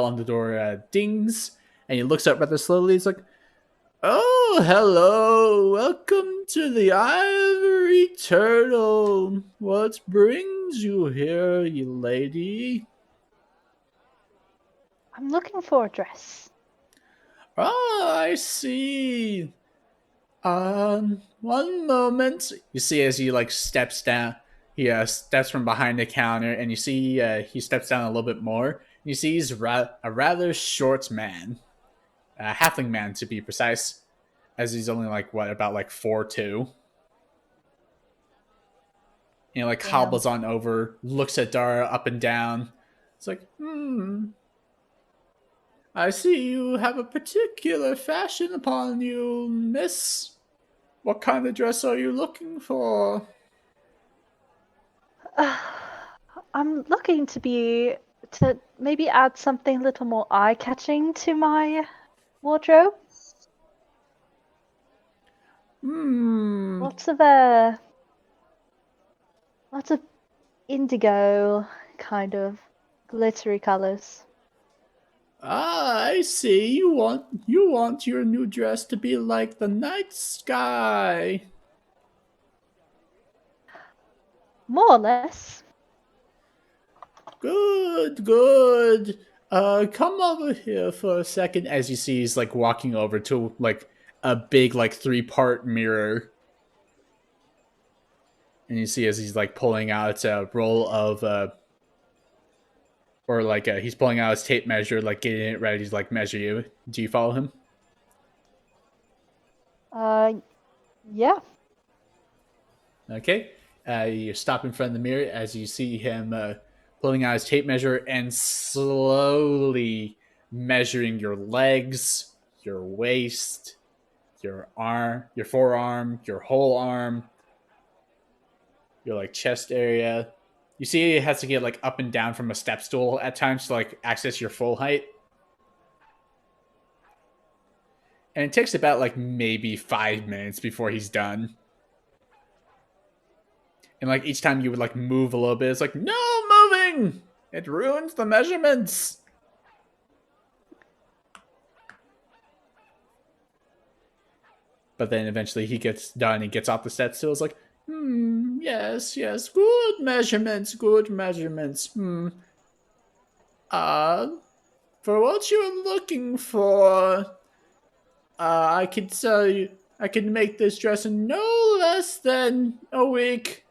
on the door dings, and he looks up rather slowly. He's like, "Oh, hello! Welcome to the Ivory Turtle. What brings you here, you lady?" I'm looking for a dress. "Oh, I see. One moment." You see as he steps down. He steps from behind the counter, and you see he steps down a little bit more. You see he's a rather short man, a halfling man to be precise, as he's only about 4'2". You know, Damn. hobbles on over, looks at Dara up and down. It's like, I see you have a particular fashion upon you, miss. What kind of dress are you looking for? I'm looking to maybe add something a little more eye-catching to my wardrobe. Lots of indigo kind of glittery colors. Ah, I see. You want your new dress to be like the night sky. More or less. Good, good. Come over here for a second. As you see, he's walking over to a big 3-part mirror, and you see as he's pulling out a roll of he's pulling out his tape measure, getting it ready to measure you. Do you follow him? Yeah. Okay. You stop in front of the mirror as you see him pulling out his tape measure and slowly measuring your legs, your waist, your arm, your forearm, your whole arm, your chest area. You see it has to get up and down from a step stool at times to access your full height. And it takes about maybe 5 minutes before he's done. And each time you would move a little bit, it's no moving! It ruins the measurements! But then eventually he gets done and gets off the step stool. It's yes, good measurements. For what you're looking for, I can tell you, I can make this dress in no less than a week.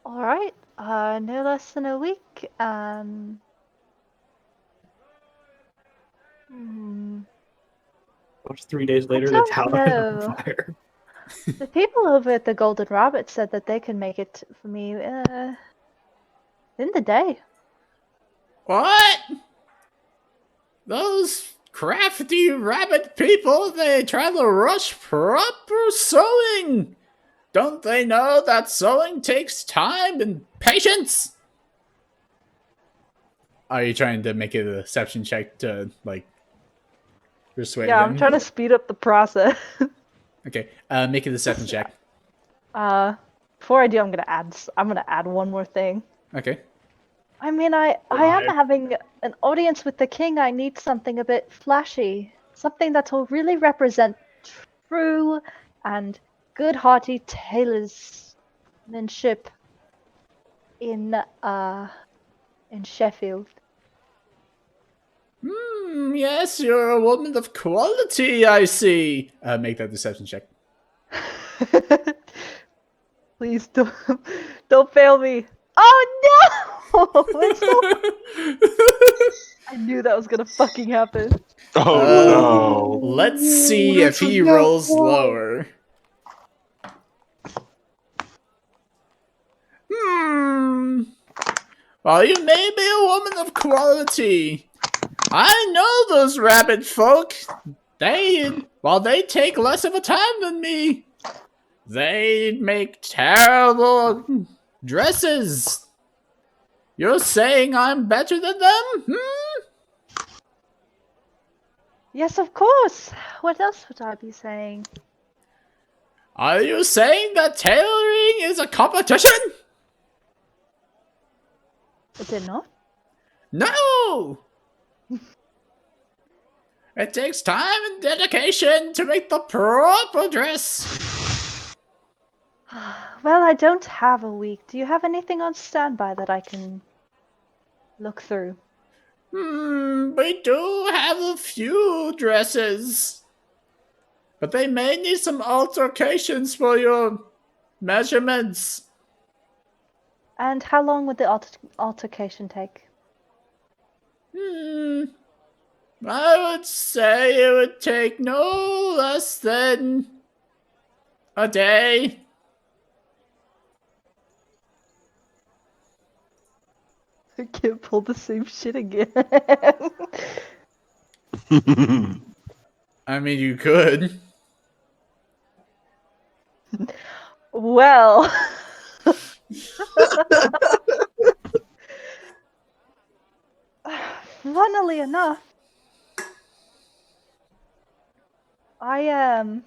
All right. No less than a week. What's 3 days later, the don't town is on know. fire. The people over at the Golden Rabbit said that they can make it for me in the day. What? Those crafty rabbit people, they try to rush proper sewing. Don't they know that sewing takes time and patience? Are you trying to make a deception check to persuade Yeah, them? I'm trying to speed up the process. Okay, make a deception check. Before I do, I'm gonna add one more thing. Okay. I mean, I am having an audience with the king. I need something a bit flashy, something that will really represent true and good-hearted tailorsmanship in Sheffield. Yes, you're a woman of quality, I see. Make that deception check. Please don't fail me. Oh no! I knew that was gonna fucking happen. Oh no. Let's see if that's he a no. rolls lower. While you may be a woman of quality, I know those rabbit folk. While they take less of a time than me, they make terrible dresses. You're saying I'm better than them? Yes, of course. What else would I be saying? Are you saying that tailoring is a competition? Is it not? No! It takes time and dedication to make the proper dress. Well, I don't have a week. Do you have anything on standby that I can look through? We do have a few dresses. But they may need some alterations for your measurements. And how long would the altercation take? I would say it would take no less than a day. I can't pull the same shit again. I mean, you could. Well. Funnily enough, I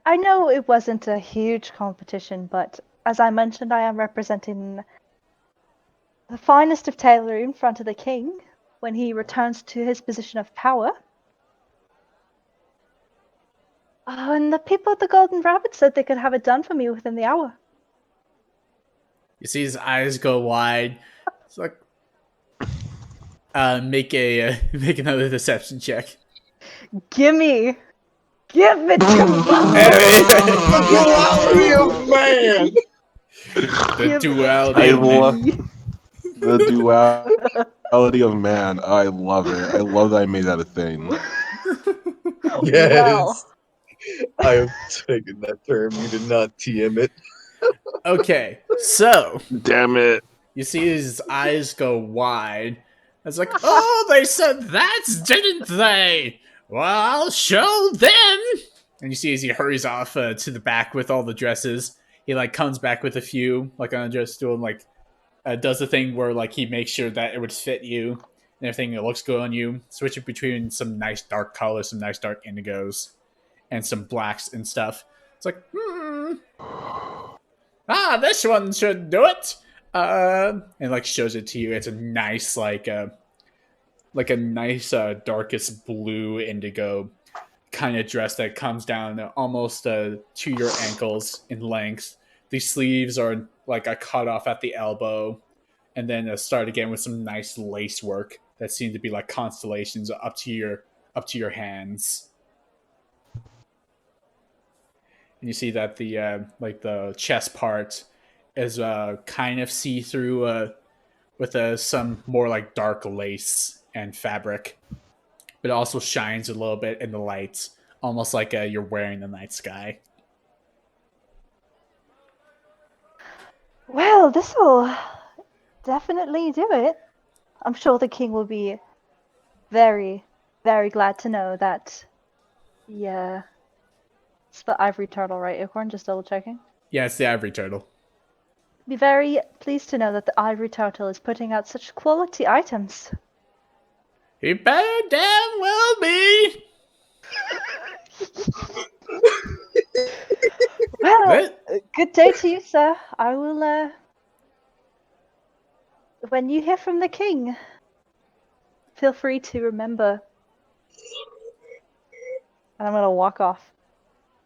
know it wasn't a huge competition, but as I mentioned, I am representing the finest of tailoring in front of the king when he returns to his position of power. And the people at the Golden Rabbit said they could have it done for me within the hour. You see his eyes go wide. It's like, make another deception check. Gimme! Give it to me! Duality of man! The duality I of man. love the duality of man. I love it. I love that I made that a thing. Yes. Well. I have taken that term. You did not TM it. Okay, so Damn it. you see his eyes go wide. It's like, oh, they said that, didn't they? Well, I'll show them. And you see as he hurries off to the back with all the dresses, he like comes back with a few, like on a dress stool, and like does the thing where like he makes sure that it would fit you and everything that looks good on you. Switch it between some nice dark colors, some nice dark indigos, and some blacks and stuff. It's like, this one should do it. And like shows it to you. It's a nice like a nice darkest blue indigo kind of dress that comes down almost to your ankles in length. The sleeves are like a cut off at the elbow, and then start again with some nice lace work that seem to be like constellations up to your hands. And you see that the like the chest part is kind of see through with some more like dark lace and fabric, but it also shines a little bit in the lights, almost like you're wearing the night sky. Well, this'll definitely do it. I'm sure the king will be very, very glad to know that. Yeah. It's the ivory turtle, right, Acorn? Just double checking. Yeah, it's the ivory turtle. Be very pleased to know that the ivory turtle is putting out such quality items. He better damn well be. Well, good day to you, sir. I will, when you hear from the king, feel free to remember. And I'm gonna walk off.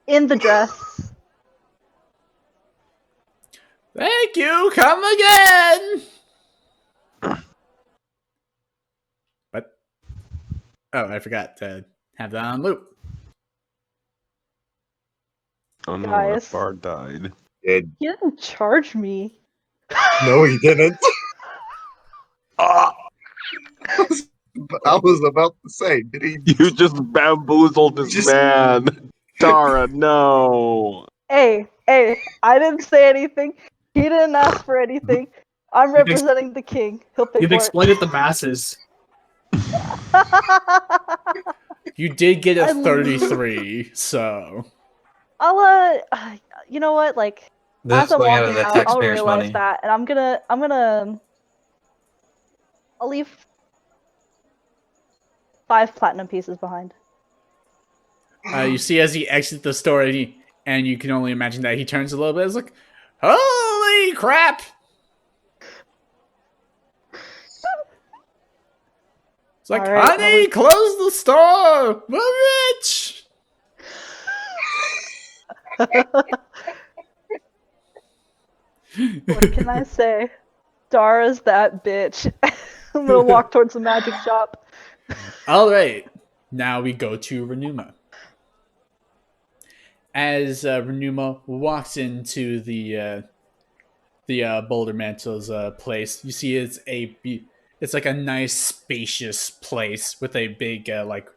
In the dress. Thank you. Come again. What? Oh, I forgot to have that on loop. Oh no, Guys. that bar died. You didn't charge me. No, he didn't. Ah! I was about to say, did he? You just bamboozled this man. Tara, no. Hey, I didn't say anything. He didn't ask for anything. I'm You'd ex- representing the king. He'll pay You'd for explain it to masses. it. You did get a I- 33, so I'll you know what? Like, This as is I'm going out of walking the out, I'll taxpayers' realize money. that, and I'll leave 5 platinum pieces behind. you see as he exits the store, and you can only imagine that he turns a little bit. It's like, holy crap! It's like, All right, honey, close the store. We're rich. What can I say? Dara's that bitch. I'm gonna walk towards the magic shop. All right, now we go to Renuma. As Renuma walks into the Boulder Mantle's place, you see it's like a nice spacious place with a big like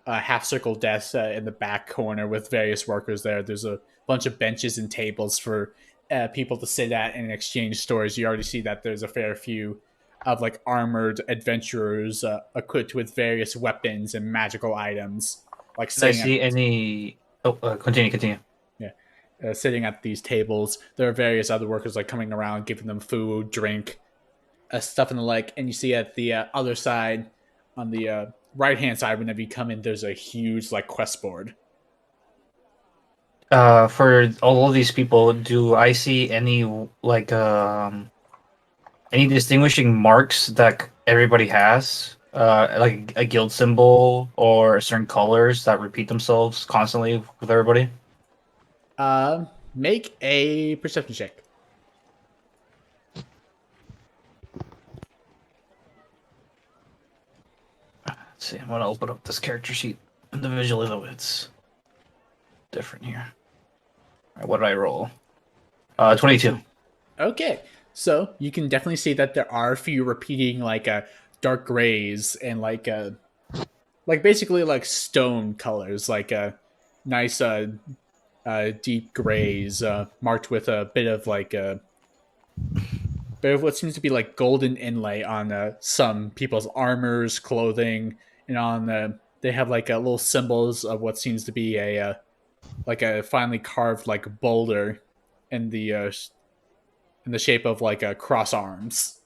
half circle desk in the back corner with various workers there. There's a bunch of benches and tables for people to sit at and exchange stories. You already see that there's a fair few of like armored adventurers equipped with various weapons and magical items, like Did I sitting at see any? Oh, continue. yeah, sitting at these tables. There are various other workers like coming around, giving them food, drink, stuff and the like. And you see at the other side, on the right hand side, whenever you come in, there's a huge like quest board. For all of these people, do I see any like any distinguishing marks that everybody has? Like a guild symbol or certain colors that repeat themselves constantly with everybody? Make a perception check. Let's see. I'm gonna open up this character sheet individually, though it's different here. All right, what did I roll? 22. Okay, so you can definitely see that there are a few repeating like dark grays and like basically like stone colors, like nice deep grays marked with a bit of like a bit of what seems to be like golden inlay on some people's armors, clothing, and on they have like little symbols of what seems to be a like a finely carved like boulder in the shape of like cross arms.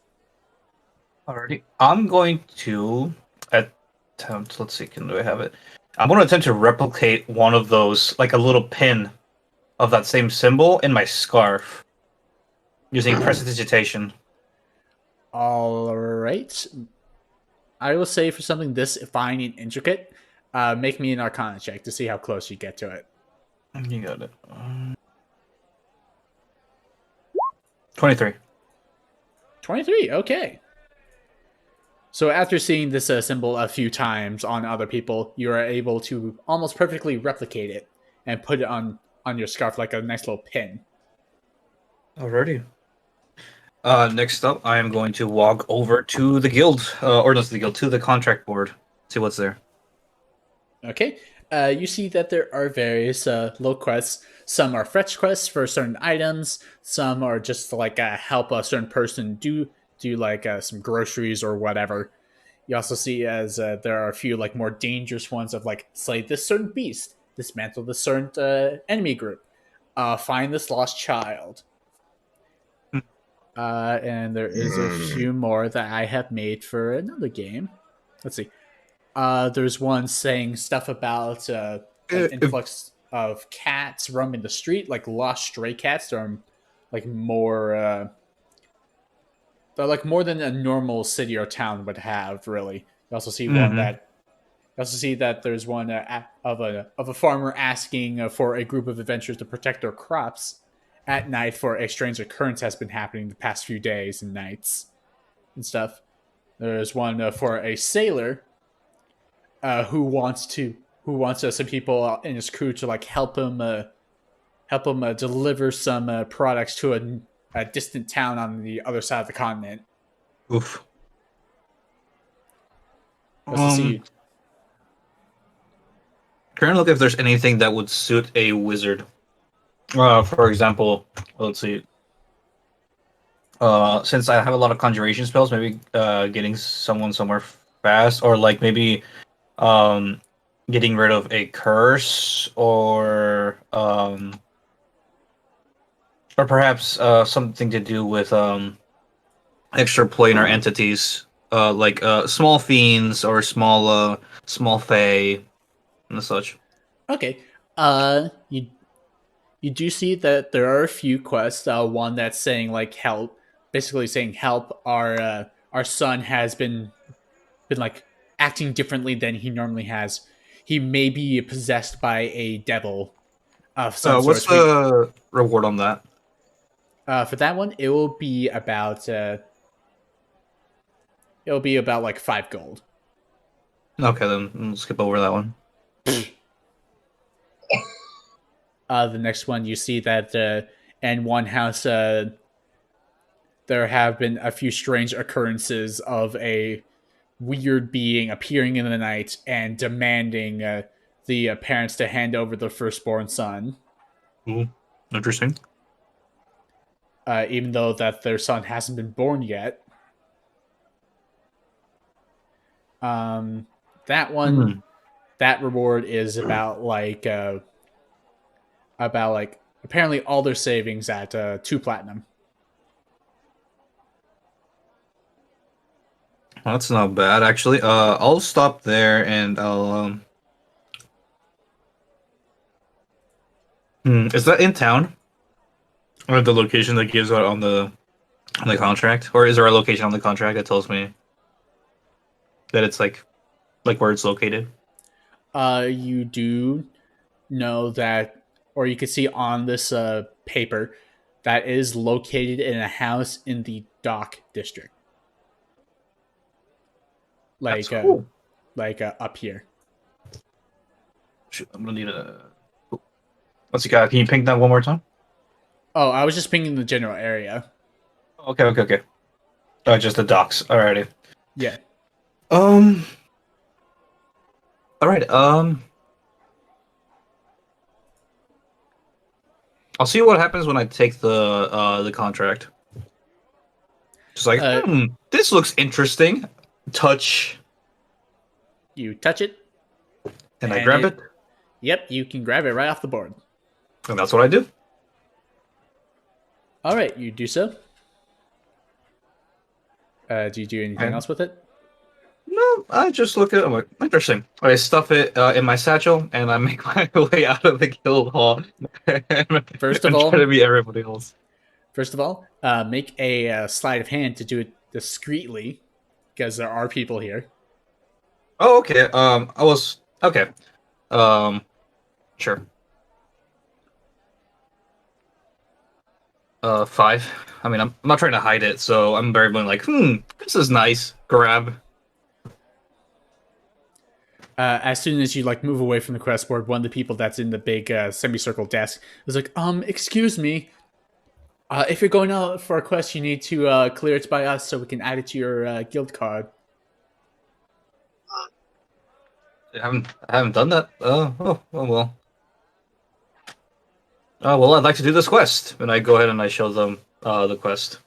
Alrighty. I'm going to attempt. Let's see. Do I have it? I'm going to attempt to replicate one of those, like a little pin of that same symbol in my scarf using prestidigitation. All right, I will say for something this fine and intricate, make me an Arcana check to see how close you get to it. You got it. 23. 23. Okay. So after seeing this symbol a few times on other people, you are able to almost perfectly replicate it and put it on your scarf like a nice little pin. Alrighty. Next up, I am going to walk over to the guild, or not to the guild, to the contract board. See what's there. Okay. You see that there are various low quests. Some are fetch quests for certain items. Some are just to, like help a certain person do like some groceries or whatever. You also see as there are a few like more dangerous ones of like slay this certain beast, dismantle this certain enemy group, find this lost child. And there is a few more that I have made for another game. Let's see. There's one saying stuff about an influx of cats roaming the street, like lost stray cats. They're like more. They're like more than a normal city or town would have. Really, you also see one that. You also see that there's one of a farmer asking for a group of adventurers to protect their crops at night for a strange occurrence has been happening the past few days and nights and stuff. There's one for a sailor who wants some people in his crew to like help him deliver some products to a distant town on the other side of the continent. Oof. Also see Trying to look if there's anything that would suit a wizard. For example, let's see. since I have a lot of conjuration spells, maybe getting someone somewhere fast, or like maybe um getting rid of a curse, or perhaps something to do with extra planar entities, like small fiends or small fae and such. Okay. You do see that there are a few quests. One that's saying like help, basically saying help. Our son has been like acting differently than he normally has. He may be possessed by a devil of some What's sorts. We the reward on that? For that one, it'll be about like 5 gold. Okay, then we'll skip over that one. The next one, you see that in one house, there have been a few strange occurrences of a weird being appearing in the night and demanding the parents to hand over their firstborn son, Ooh, interesting. even though that their son hasn't been born yet. Um, that one, Hmm. that reward is about like apparently all their savings at 2 platinum. That's not bad, actually. I'll stop there and I'll. Is that in town? Or the location that gives out on the contract? Or is there a location on the contract that tells me that it's like where it's located? You do know that, or you can see on this paper that is located in a house in the dock district, That's like cool. up here. Shoot, I'm gonna need a. What's you got? Can you ping that one more time? Oh, I was just pinging the general area. Okay, okay, okay. Just the docks. Alrighty. Yeah. Um. All right. I'll see what happens when I take the contract. Just like, Uh, this looks interesting. Touch, you touch it, and I and grab it, yep, you can grab it right off the board. and that's what I do. All right, you do so. Do you do anything And else with it? no, I just look at it. I'm like, interesting. I stuff it in my satchel, and I make my way out of the guild hall First of and try to all, meet everybody else. make a sleight of hand to do it discreetly, because there are people here. Oh, okay. I was okay. Um, sure. 5. I mean, I'm not trying to hide it, so I'm very much like, this is nice. Grab. As soon as you like move away from the quest board, one of the people that's in the big semicircle desk is like, excuse me. If you're going out for a quest, you need to clear it by us so we can add it to your guild card. I haven't done that. Oh well. Well, I'd like to do this quest, and I go ahead and I show them the quest.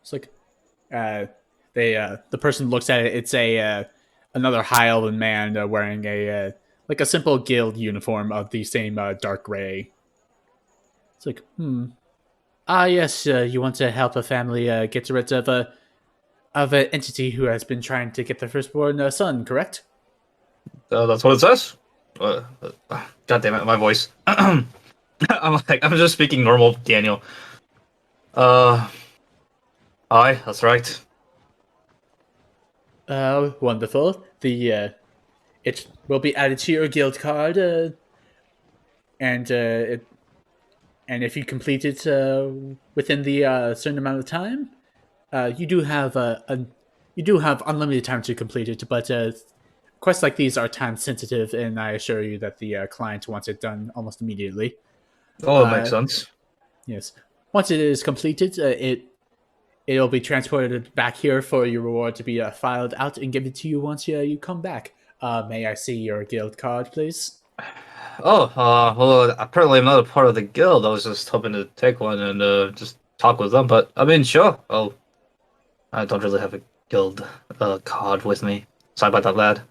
It's like, the person looks at it. It's a another high elven man wearing a like a simple guild uniform of the same dark gray. It's like, yes, you want to help a family get rid of an entity who has been trying to get their firstborn son, correct? That's what it says. God damn it, my voice. I'm I'm just speaking normal, Daniel. Uh, Aye, that's right. Wonderful. It will be added to your guild card, and if you complete it within the certain amount of time, you do have you do have unlimited time to complete it. But quests like these are time sensitive, and I assure you that the client wants it done almost immediately. Oh, that makes Uh, sense. yes. Once it is completed, it'll be transported back here for your reward to be filed out and given to you once you come back. May I see your guild card, please? Oh, well, apparently I'm not a part of the guild. I was just hoping to take one and just talk with them. But I mean, sure. Oh, I don't really have a guild card with me. Sorry about that, lad.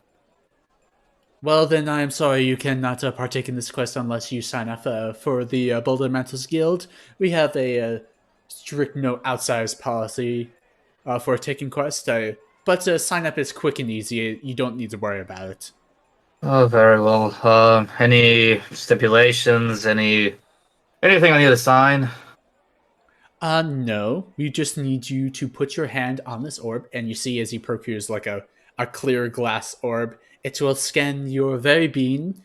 Well, then I am sorry you cannot partake in this quest unless you sign up for the Boulder Mantles Guild. We have a strict no outsiders policy for taking quests, but sign up is quick and easy. You don't need to worry about it. Oh, very well. Any stipulations? Anything I need to sign? No. We just need you to put your hand on this orb, and you see as he procures like a clear glass orb, it will scan your very being,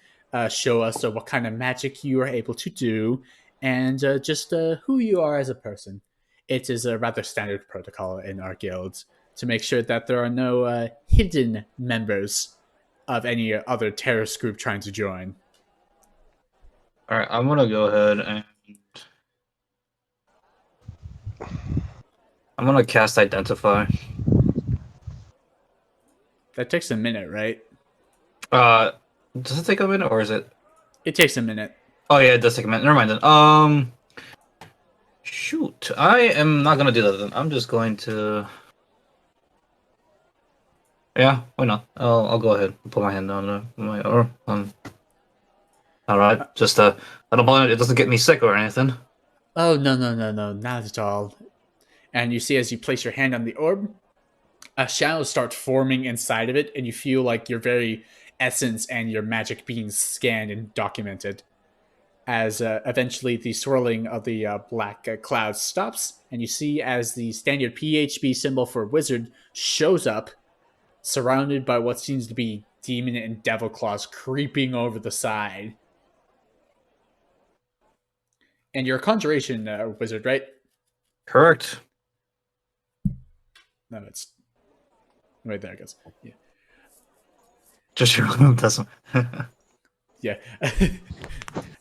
show us what kind of magic you are able to do, and just who you are as a person. It is a rather standard protocol in our guilds to make sure that there are no hidden members of any other terrorist group trying to join. All right, I'm gonna go ahead and I'm gonna cast Identify. That takes a minute, right? Uh, does it take a minute or is it? It takes a minute. Oh yeah, it does take a minute. Never mind then. Shoot, I am not gonna do that then. I'm just going to. Yeah, why not? I'll go ahead and put my hand on my or All right, just I don't want it doesn't get me sick or anything. Oh, no, not at all. And you see as you place your hand on the orb, a shadow starts forming inside of it, and you feel like your very essence and your magic being scanned and documented. As eventually the swirling of the black clouds stops, and you see as the standard PHB symbol for wizard shows up, surrounded by what seems to be demon and devil claws creeping over the side. And you're a conjuration wizard, right? Correct. No, it's right there. It goes. Yeah. Just your doesn't. Yeah.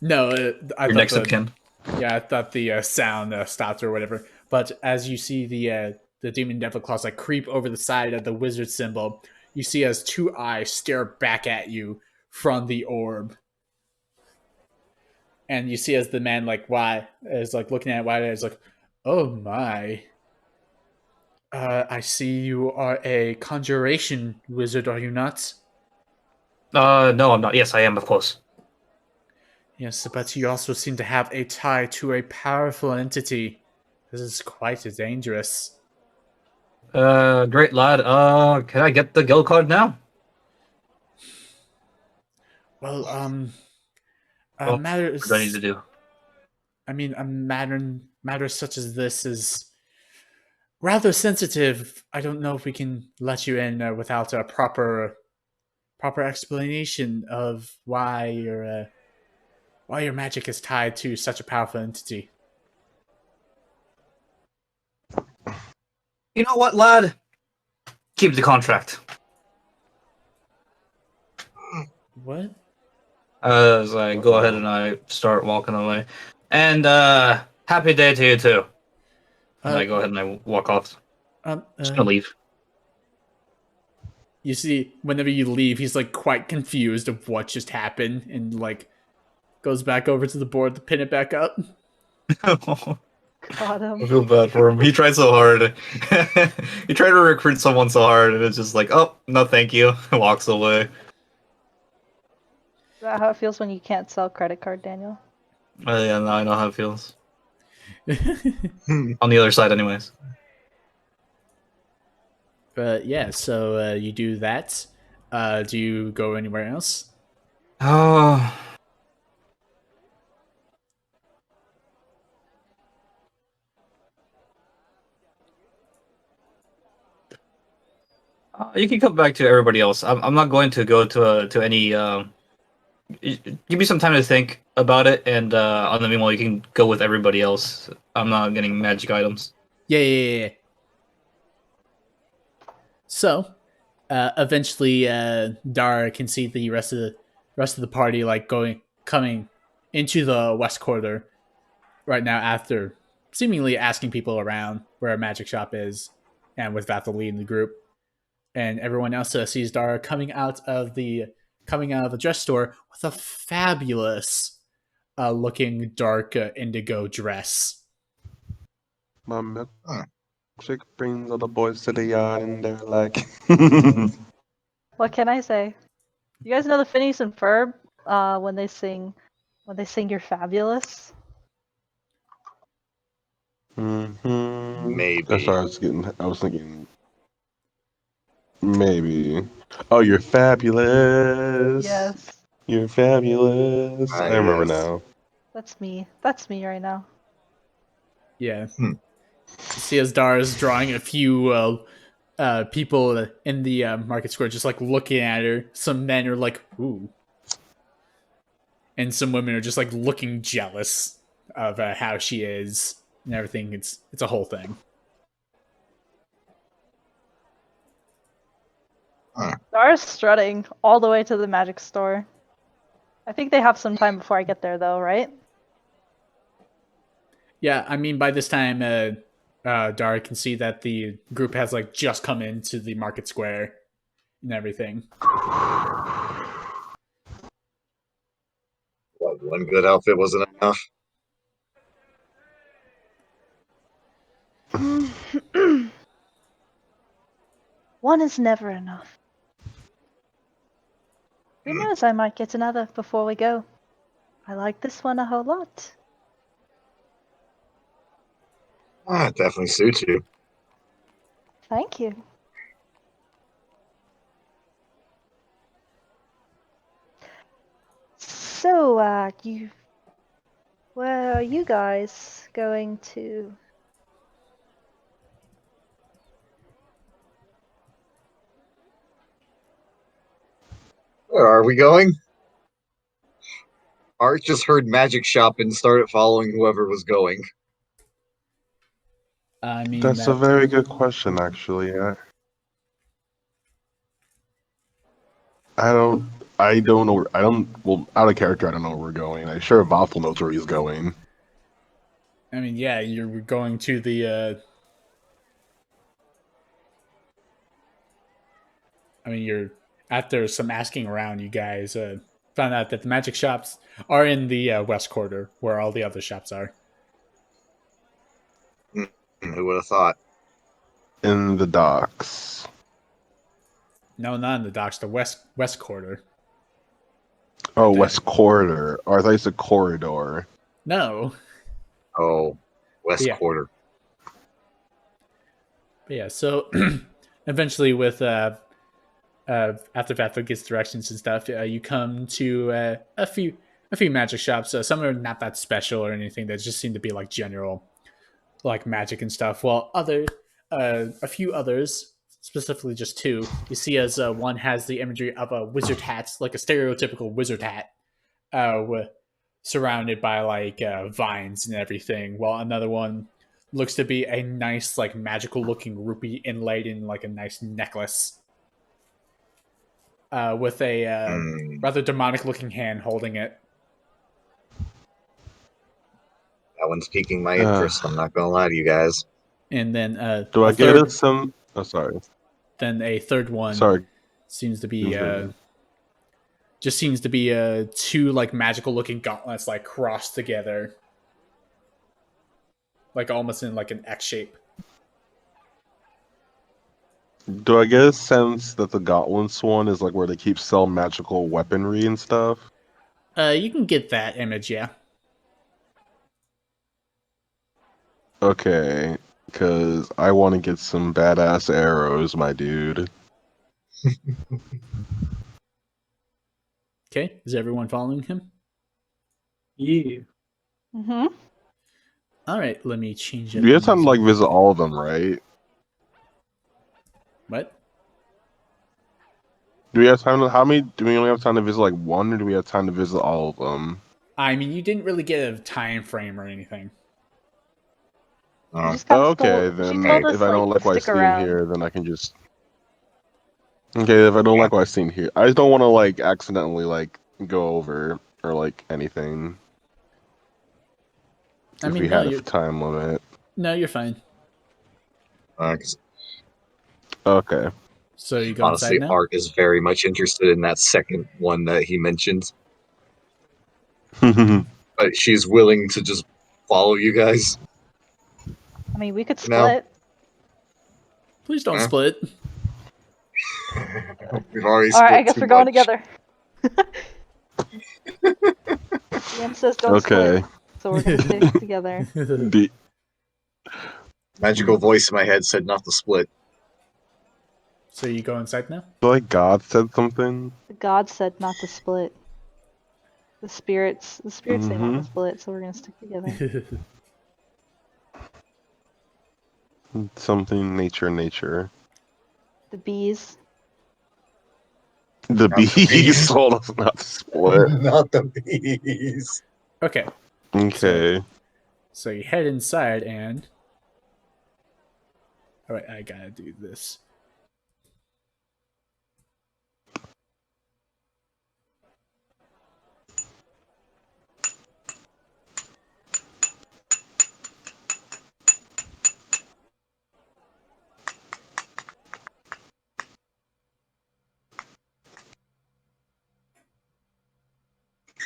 No, I Your thought next of kin. I thought the sound stopped or whatever. But as you see the demon devil claws like creep over the side of the wizard symbol, you see as two eyes stare back at you from the orb, and you see as the man like why is like looking at why is like, oh my. I see you are a conjuration wizard, are you not? No, I'm not. Yes, I am, of course. Yes, but you also seem to have a tie to a powerful entity. This is quite dangerous. Great lad. Can I get the guild card now? Well, What do I need to matters. do? I mean, a matter such as this is rather sensitive. I don't know if we can let you in without a proper explanation of why your magic is tied to such a powerful entity. You know what, lad? Keep the contract. What? As I go ahead and I start walking away. And happy day to you too. And Uh, I go ahead and I walk off. um, Just uh, gonna leave. you see, whenever you leave, he's like quite confused of what just happened, and like goes back over to the board to pin it back up. I Got him. feel bad for him. He tried so hard. He tried to recruit someone so hard, and it's just like, oh no, thank you. Walks away. Is that how it feels when you can't sell credit card, Daniel? Yeah, now I know how it feels. On the other side, anyways. But yeah, so you do that. Do you go anywhere else? Oh. You can come back to everybody else. I'm not going to go to any. Give me some time to think about it, and on the meanwhile, you can go with everybody else. I'm not getting magic items. Yeah. So, eventually, Dara can see the rest of the party like coming into the west corridor right now after seemingly asking people around where a magic shop is, and with that the lead in the group. And everyone else sees Dara coming out of the dress store with a fabulous looking dark indigo dress. My Huh. milkshake brings all the boys to the yard, and they're like, What can I say? You guys know the Phineas and Ferb when they sing "You're Fabulous"? Maybe. Sorry, I was thinking, maybe. Oh, you're fabulous. Yes, You're fabulous. Ah, I remember yes. now. that's me. That's me right now. Yeah. Hmm. See as Dar is drawing a few people in the market square, just like looking at her. Some men are like, "Ooh," and some women are just like looking jealous of how she is and everything. It's a whole thing. Dara's strutting all the way to the magic store. I think they have some time before I get there, though, right? Yeah, I mean, by this time, Dara can see that the group has like just come into the market square and everything. What, one good outfit wasn't enough? One is never enough. Who knows, I might get another before we go. I like this one a whole lot. Ah, it definitely suits you. Thank you. So, where are you guys going to? Where are we going? Art just heard magic shop and started following whoever was going. I mean That's a that. very good question, actually. I don't. I don't know. I don't. Well, out of character, I don't know where we're going. I'm sure Vothel knows where he's going. I mean, yeah, you're going to the. I mean, you're after some asking around. You guys found out that the magic shops are in the west quarter, where all the other shops are. Who would have thought? In the docks. No, not in the docks. The west quarter. Oh, The, West Corridor. Or I thought you said corridor. no, Oh, but West yeah, Quarter. but yeah. So eventually, with after Vatho gets directions and stuff, you come to a few magic shops. Some are not that special or anything. They just seem to be like general like magic and stuff. While a few others, specifically just two, you see as one has the imagery of a wizard hat, like a stereotypical wizard hat, surrounded by like vines and everything, while another one looks to be a nice like magical looking rupee inlaid in like a nice necklace with a Hmm. rather demonic looking hand holding it. That one's piquing my Uh, interest. I'm not gonna lie to you guys. And then do a I get third it some? Oh, sorry. then a third one Sorry. seems to be Continue. just seems to be two like magical looking gauntlets like crossed together, like almost in like an X shape. Do I get a sense that the Gauntlets one is like where they keep selling magical weaponry and stuff? You can get that image, yeah. Okay, because I want to get some badass arrows, my dude. Okay, is everyone following him? Yeah. Mm-hmm. All right, let me change up We have time to music. like visit all of them, right? What? Do we have time to? How many? Do we only have time to visit like one, or do we have time to visit all of them? I mean, you didn't really get a time frame or anything. She Oh, just kind of Okay, She then told right. if us I like don't like what I stick see in around. here, then I can just. Okay, if I don't Yeah. like what I see in here, I just don't want to like accidentally like go over or like anything. I If mean, we had a time limit. you're fine. 'Cause So Okay. you go inside honestly, now. Art is very much interested in that second one that he mentioned, but she's willing to just follow you guys. I mean, we could For now. split. Please don't Huh? split. We've already All right, I split guess too we're going much. together. DM says don't Okay. split, so we're gonna stick together. The Magical voice in my head said not to split. So you go inside now? feel like God said something. The gods said not to split. The spirits say not to Mm-hmm. split, so we're gonna stick together. Something nature. The bees. The Not the bees bees. told us not to split. Not the bees. Okay, Okay. so you head inside and. Alright, I gotta do this.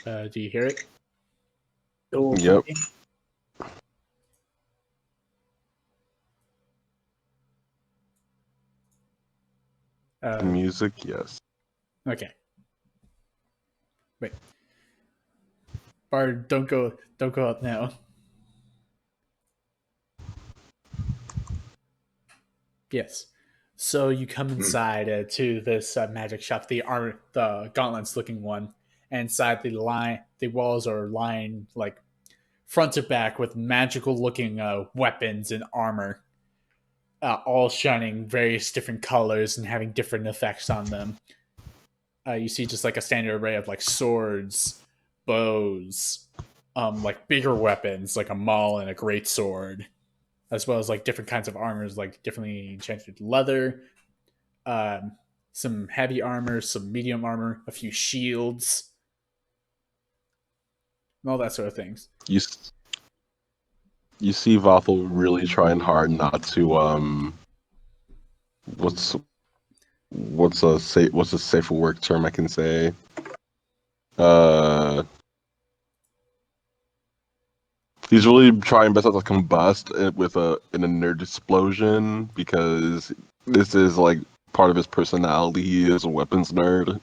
Do you hear it? Yep. The music, yes. Okay. Wait. Bard, don't go out now. Yes. So you come inside to this magic shop, the gauntlets looking one, and inside the walls are lined like front to back with magical looking weapons and armor, all shining various different colors and having different effects on them. You see just like a standard array of like swords, bows, like bigger weapons like a maul and a great sword, as well as like different kinds of armors like differently enchanted leather, um, some heavy armor, some medium armor, a few shields, and all that sort of things. You you see Vothel really trying hard not to what's what's a safer work term I can say? Uh he's really trying best not to combust it with in a nerd explosion because this is like part of his personality. He is a weapons nerd.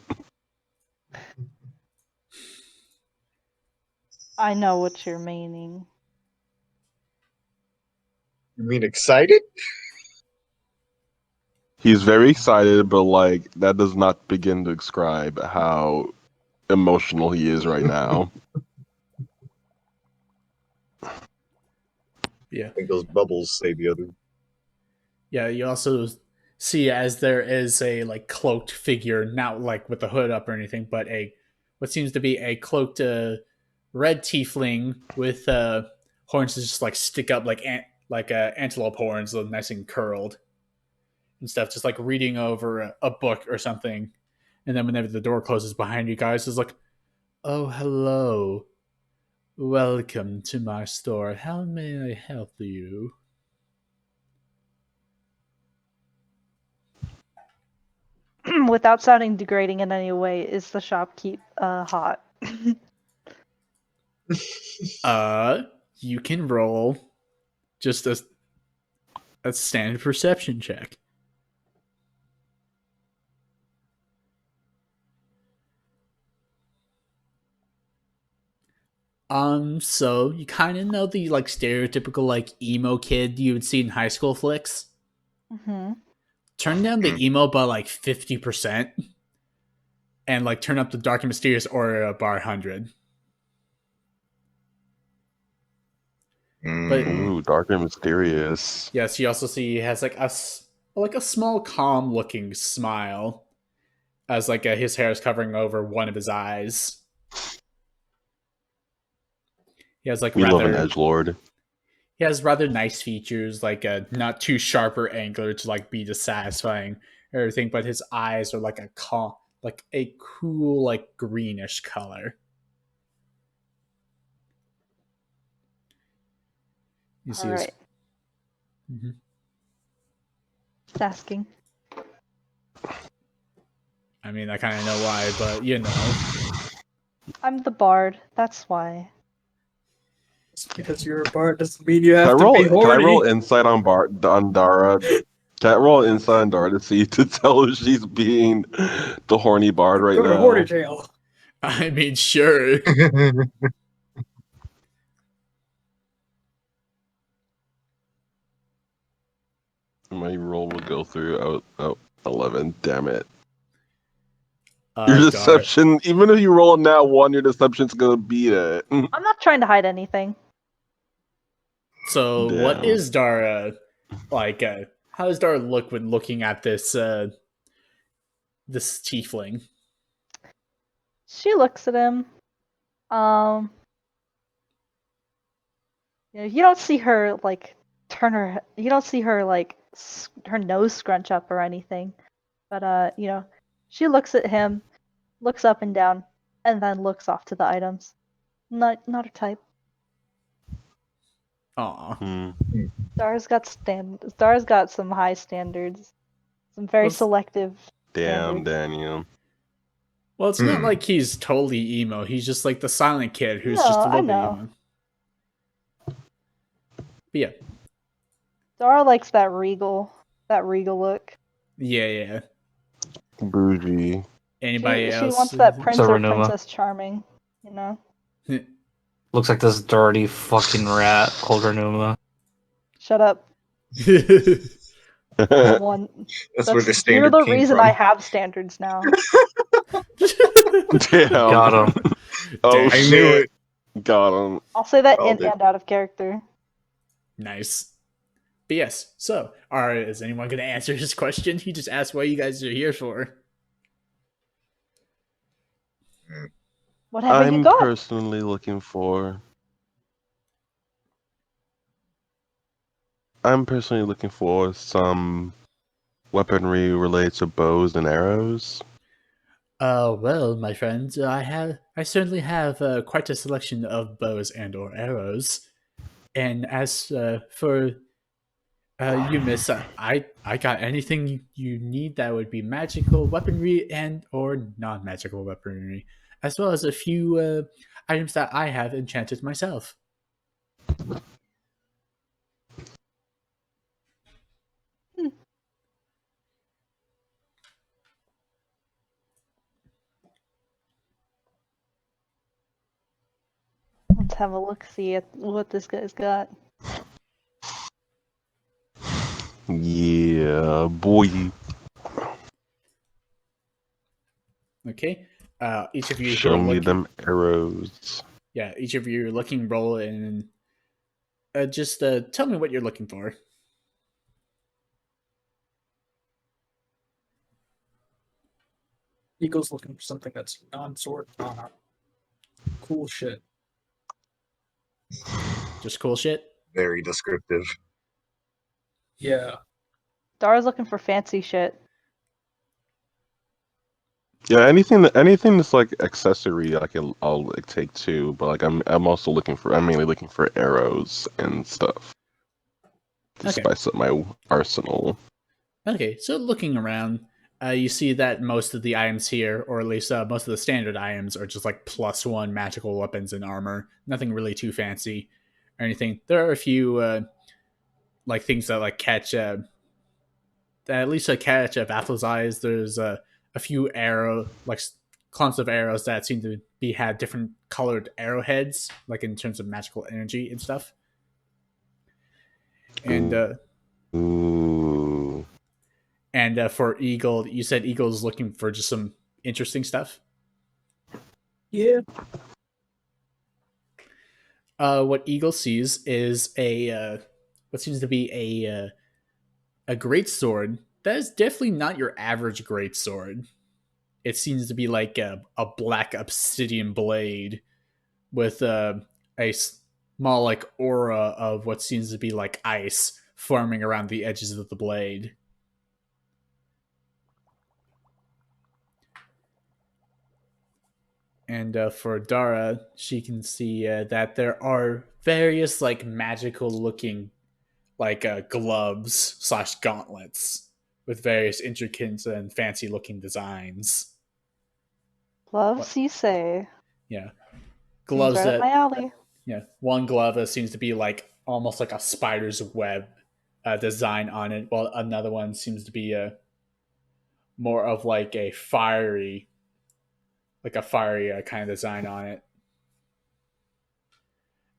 I know what you're meaning. You mean excited? He's very excited, but like that does not begin to describe how emotional he is right now. Yeah. I think those bubbles say the other. Yeah, you also see as there is a like cloaked figure, not like with the hood up or anything, but a what seems to be a cloaked red tiefling with horns that just like stick up like antelope horns, so nice and curled and stuff, just like reading over a book or something. And then whenever the door closes behind you guys, is like, "Oh, hello, welcome to my store. How may I help you?" Without sounding degrading in any way, is the shopkeep hot? You can roll just a standard perception check. So you kind of know the like stereotypical like emo kid you would see in high school flicks. Mm-hmm. Turn down the emo by like 50%, and like turn up the dark and mysterious aura bar 100. But Ooh, dark and mysterious. yes, you also see he has like a small calm looking smile, as like his hair is covering over one of his eyes. He has like We love an rather edgelord. he has rather nice features, like not too sharp or angular to like be dissatisfying or everything, but his eyes are like a cool like greenish color. You see All his. right. Mhm. Just asking. I mean, I kind of know why, but you know. I'm the bard. That's why. Just because you're a bard doesn't mean you Can I have to roll? be Can I horny. roll insight on Dara? Can I roll insight on Dara to see to tell if she's being the horny bard right Go to horny now? jail. I mean, sure. My roll will go through. Oh, 11. Damn it. Your Dara. deception, even if you roll a nat 1, your deception's gonna beat it. I'm not trying to hide anything. So, what Damn. is Dara like? How does Dara look when looking at this this tiefling? She looks at him. You don't see her like turn her. You don't see her like her nose scrunch up or anything. But she looks at him, looks up and down, and then looks off to the items. Not her type. Aw. Hmm. Dara's got some high standards. Some very Let's- selective Damn, standards. Daniel. Well, it's not like he's totally emo. He's just like the silent kid who's No, just a I little bit know. emo. But yeah, Dara likes that regal look. yeah. Bougie. Anybody She else? wants that prince or Saranuma. princess charming, you know? Looks like this dirty fucking rat, Holdernuma. Shut up. Damn. One. That's where the You're standard the came reason from. I have standards now. Got him. Oh Damn. I knew shit. it. Got him. I'll say that Called in it. and out of character. Nice. But yes, so, alright, is anyone going to answer his question? He just asked what you guys are here for. Whatever you I'm got. personally looking for. Some weaponry related to bows and arrows. Well, my friends, I certainly have quite a selection of bows and or arrows. And as for you, miss, I got anything you need that would be magical weaponry and or non-magical weaponry, as well as a few items that I have enchanted myself. Let's have a look, see at what this guy's got. Yeah, boy. Okay, each of you who Show are me looking, them arrows. yeah, each of you are looking, roll, and just tell me what you're looking for. Eagle's looking for something that's non-sword, cool shit. Just cool shit. Very descriptive. Yeah. Dara's looking for fancy shit. Yeah, anything that's like accessory, I'll like take too. But like I'm mainly looking for arrows and stuff to Okay. spice up my arsenal. Okay, so looking around, you see that most of the items here, or at least most of the standard items, are just like +1 magical weapons and armor. Nothing really too fancy or anything. There are a few like things that like catch that at least catch Vathal's eyes. There's a few clumps of arrows that seem to be had different colored arrowheads, like in terms of magical energy and stuff. And Ooh. And for Eagle, you said Eagle's looking for just some interesting stuff. Yeah. What Eagle sees is what seems to be a great sword. That is definitely not your average great sword. It seems to be like a black obsidian blade with a small like aura of what seems to be like ice forming around the edges of the blade. And for Dara, she can see that there are various like magical looking like gloves/gauntlets with various intricate and fancy looking designs. Gloves, you say? Yeah, Seems gloves right up my that alley. Yeah, one glove seems to be like almost like a spider's web design on it, while another one seems to be more of like a fiery kind of design on it.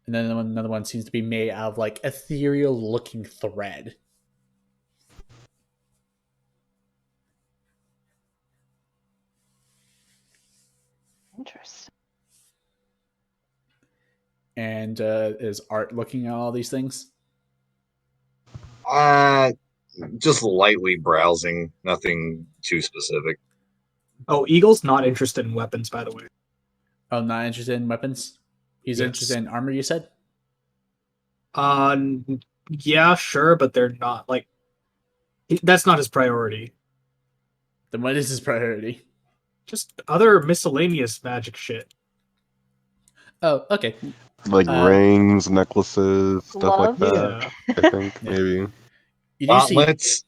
And then another one seems to be made out of like ethereal looking thread. Interesting. And is Art looking at all these things? Just lightly browsing, nothing too specific. Oh, Eagle's not interested in weapons, by the way. Oh, not interested in weapons? He's Yes. interested in armor, you said? Uh, yeah, sure, but they're not like that's not his priority. Then what is his priority? Just other miscellaneous magic shit. Oh, okay. Like rings, necklaces, stuff like Gloves? that. Yeah. I think Yeah. maybe. Gauntlets.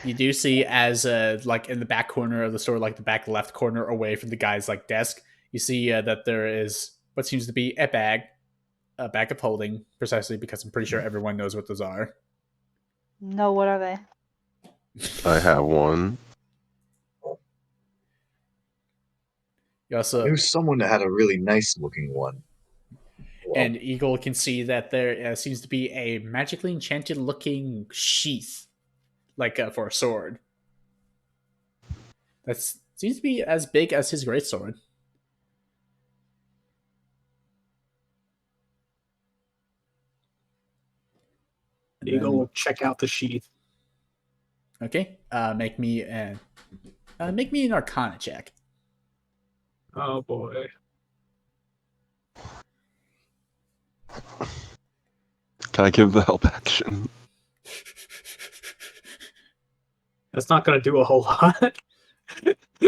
You do see as like in the back corner of the store, like the back left corner away from the guy's like desk, you see that there is what seems to be a bag of holding, precisely because I'm pretty sure everyone knows what those are. No, what are they? I have one. You I also knew someone that had a really nice looking one. Well, and Eagle can see that there seems to be a magically enchanted looking sheath, like for a sword. That seems to be as big as his greatsword. And Eagle then, will check out the sheath. okay, make me an Arcana check. Oh boy. Can I give the help action? That's not gonna do a whole lot.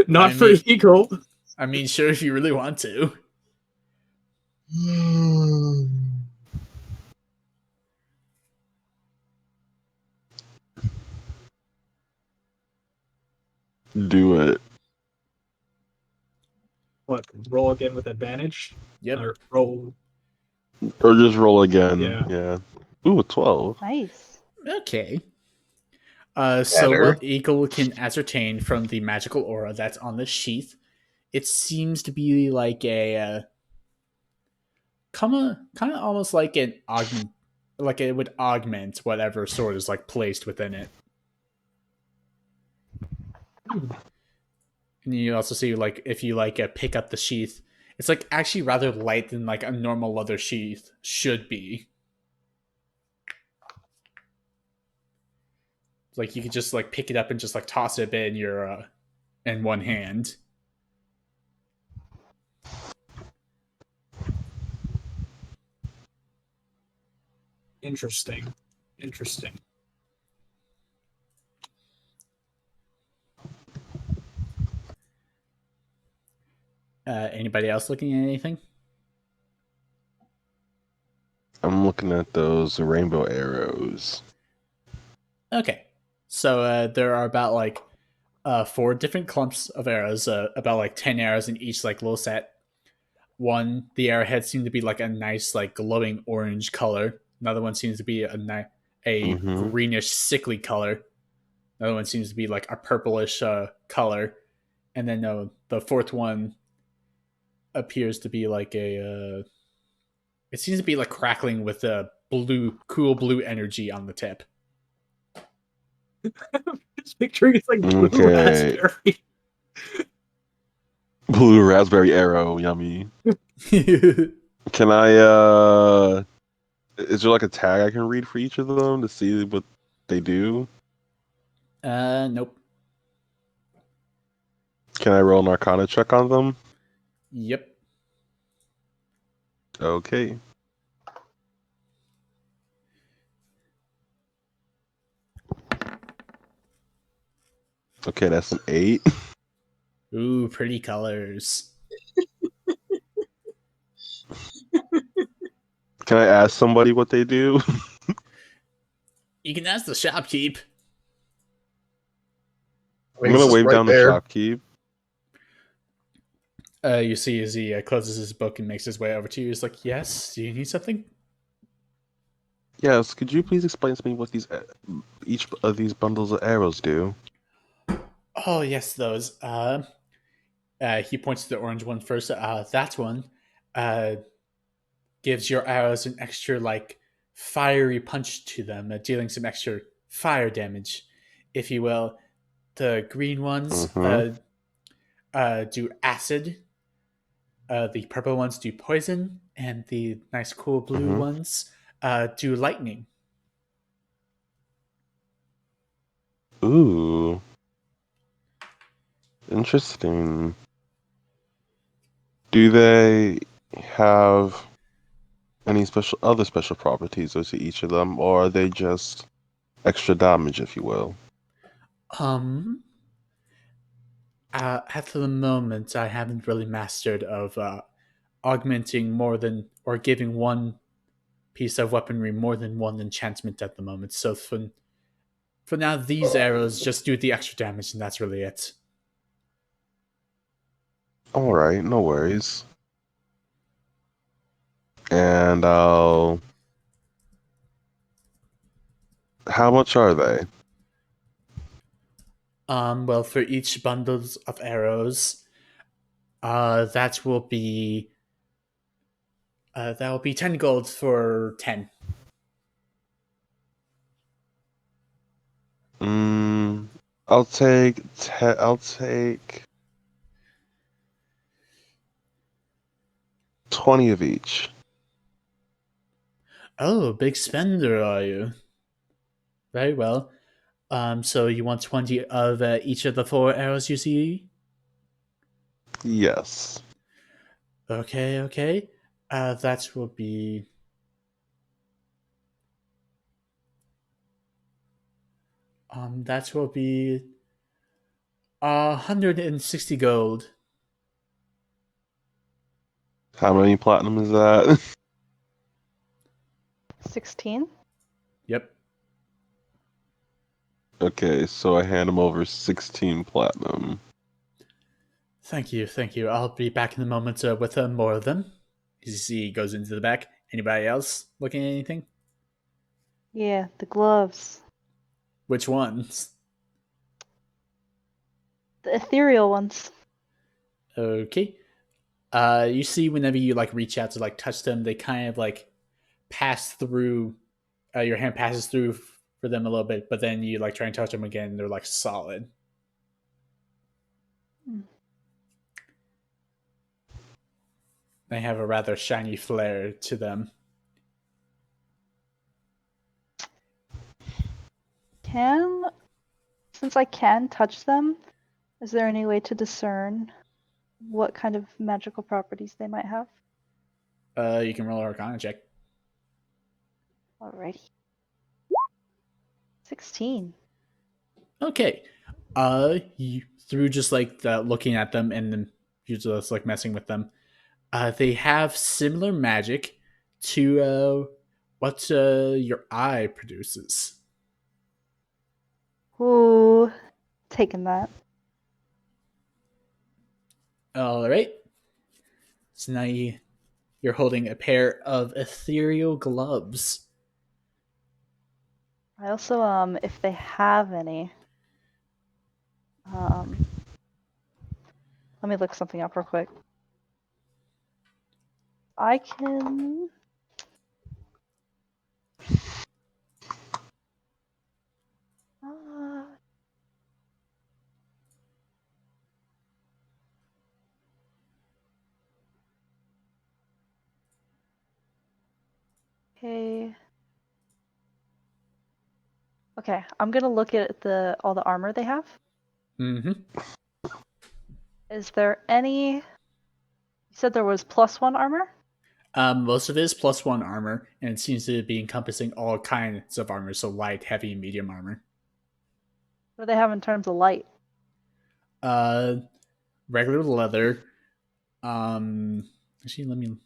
Not I for mean- Eagle. I mean, sure, if you really want to. Do it. What? Roll again with advantage? Yep. Or roll. Or just roll again. Yeah. Yeah. Ooh, a 12. Nice. Okay. So Better. what Eagle can ascertain from the magical aura that's on the sheath, it seems to be like a kind of almost like an augment, like it would augment whatever sword is like placed within it. And you also see like if you like pick up the sheath, it's like actually rather light than like a normal leather sheath should be. Like you could just like pick it up and just like toss it in your in one hand. Interesting. Interesting. Anybody else looking at anything? I'm looking at those rainbow arrows. Okay, so there are about like 4 different clumps of arrows, about like 10 arrows in each like little set. One, the arrowhead seem to be like a nice like glowing orange color. Another one seems to be a greenish sickly color. Another one seems to be like a purplish color, and then the fourth one appears to be like it seems to be like crackling with a cool blue energy on the tip. Just picturing it's like blue Okay. raspberry. Blue raspberry arrow, yummy. Can I is there like a tag I can read for each of them to see what they do? Nope. Can I roll an arcana check on them? Yep. Okay. Okay, that's an 8. Ooh, pretty colors. Can I ask somebody what they do? You can ask the shopkeep. I'm gonna wave down the shopkeep. You see as he closes his book and makes his way over to you. He's like, "Yes, do you need something?" Yes, could you please explain to me what each of these bundles of arrows do? Oh, yes, those. He points to the orange one first. That one uh, gives your arrows an extra, like, fiery punch to them, dealing some extra fire damage, if you will. The green ones Mm-hmm. do acid. The purple ones do poison, and the nice, cool blue Mm-hmm. ones do lightning. Ooh, interesting. Do they have any other special properties to each of them, or are they just extra damage, if you will? Um, at the moment, I haven't really mastered of augmenting more than or giving one piece of weaponry more than one enchantment at the moment. So for now, these arrows just do the extra damage, and that's really it. All right, no worries. And I'll. How much are they? Well, for each bundles of arrows, that will be 10 gold for 10. Mm, I'll take 20 of each. Oh, big spender, are you? Very well. So you want 20 of each of the 4 arrows you see? Yes. Okay, okay. That will be that will be 160 gold. How many platinum is that? 16? Yep. Okay, so I hand him over 16 platinum. Thank you, thank you. I'll be back in a moment with more of them. You see, he goes into the back. Anybody else looking at anything? Yeah, the gloves. Which ones? The ethereal ones. Okay. You see, whenever you like reach out to like touch them, they kind of like pass through. Your hand passes through for them a little bit, but then you like try and touch them again. And they're like solid. Hmm. They have a rather shiny flare to them. Since I can touch them, is there any way to discern what kind of magical properties they might have? You can roll a Arcana check. Alrighty. 16. Okay. Through just like looking at them and then you just like messing with them, they have similar magic to what your eye produces. Ooh, taking that. All right. So now you're holding a pair of ethereal gloves. I also, if they have any, um, let me look something up real quick. I can. Uh, okay. Okay, I'm gonna look at all the armor they have. Mm-hmm. Is there any? You said there was +1 armor? Most of it is +1 armor, and it seems to be encompassing all kinds of armor, so light, heavy, and medium armor. What do they have in terms of light? Uh, Regular leather. Actually, let me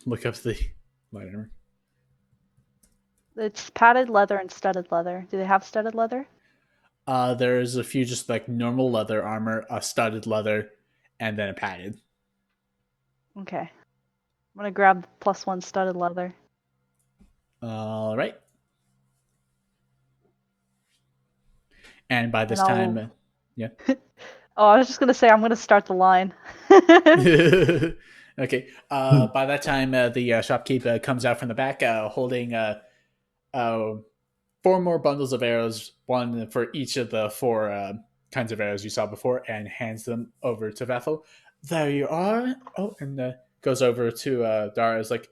look up the light armor. It's padded leather and studded leather. Do they have studded leather? There's a few just like normal leather armor, studded leather, and then a padded. Okay. I'm gonna grab the +1 studded leather. All right. And by this And time, I'll... yeah. Oh, I was just gonna say I'm gonna start the line. Okay. By that time, the shopkeeper comes out from the back, holding 4 more bundles of arrows, one for each of the 4 kinds of arrows you saw before, and hands them over to Vethel. There you are. Oh, and goes over to Dara. Is like,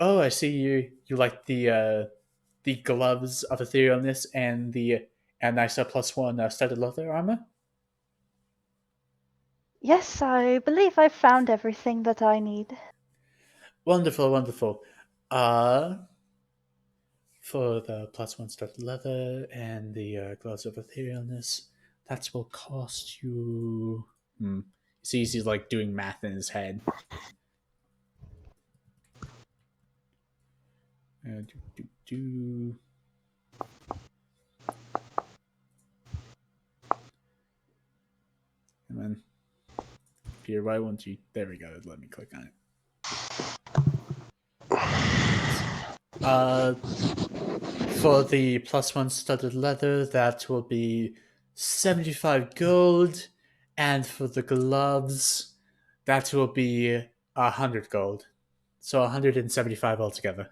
oh, I see you like the gloves of etherealness and the and Nisa +1 studded leather armor. Yes, I believe I've found everything that I need. Wonderful, wonderful. Uh, for the +1 studded leather and the gloves of etherealness, that will cost you. Hmm. See, he's like doing math in his head. Do, do, do. And then, Peter, why won't you? There we go. Let me click on it. For the +1 studded leather, that will be 75 gold, and for the gloves, that will be 100 gold. So 175 altogether.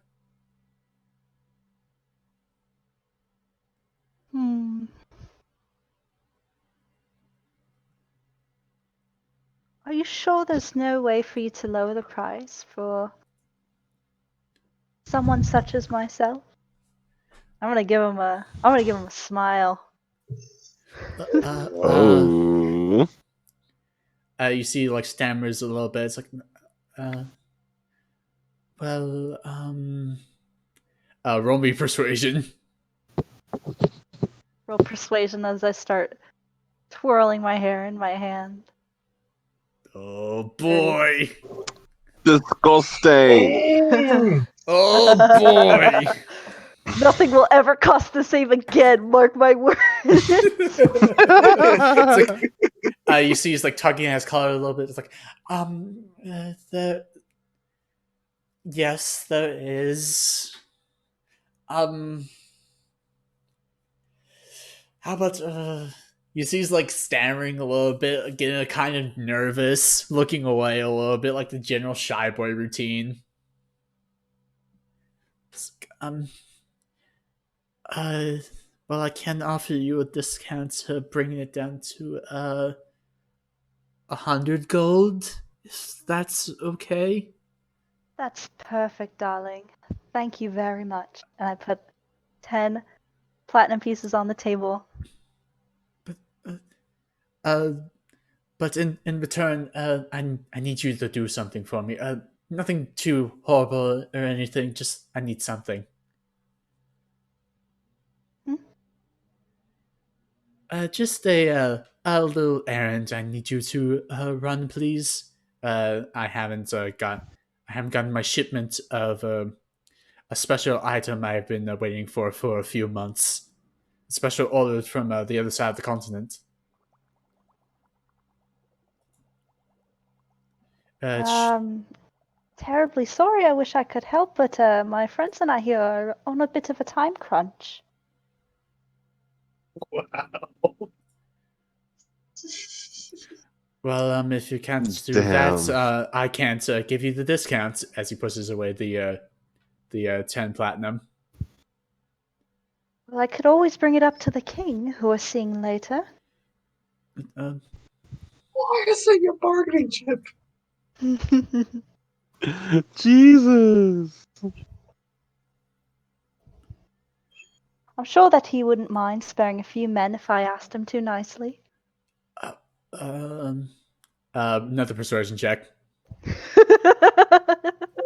Hmm. Are you sure there's no way for you to lower the price for someone such as myself? I'm gonna give him a smile. Oh. You see, like, stammers a little bit. It's like, uh, well, roll me persuasion. Roll persuasion as I start twirling my hair in my hand. Oh 30. boy! Disgusting. Oh boy! Nothing will ever cost the same again, mark my words. It's like, you see he's like tugging at his collar a little bit. It's like, the yes, there is. Um, how about You see he's like stammering a little bit, getting kind of nervous, looking away a little bit, like the general shy boy routine. It's like, uh, well, I can offer you a discount to bringing it down to 100 gold, if that's okay. That's perfect, darling. Thank you very much. And I put 10 platinum pieces on the table. But uh, but in return, I need you to do something for me. Nothing too horrible or anything. Just I need something. Hmm? Just a little errand. I need you to run, please. I haven't gotten my shipment of a special item I've been waiting for a few months. Special orders from the other side of the continent. Sh- Um, Terribly sorry. I wish I could help, but my friends and I here are on a bit of a time crunch. well, if you can't do that, Damn. I can't give you the discount. As he pushes away the 10 platinum. Well, I could always bring it up to the king, who we're seeing later. Uh, Why is it your bargaining chip? Jesus. I'm sure that he wouldn't mind sparing a few men if I asked him to nicely. uh, um, another persuasion check.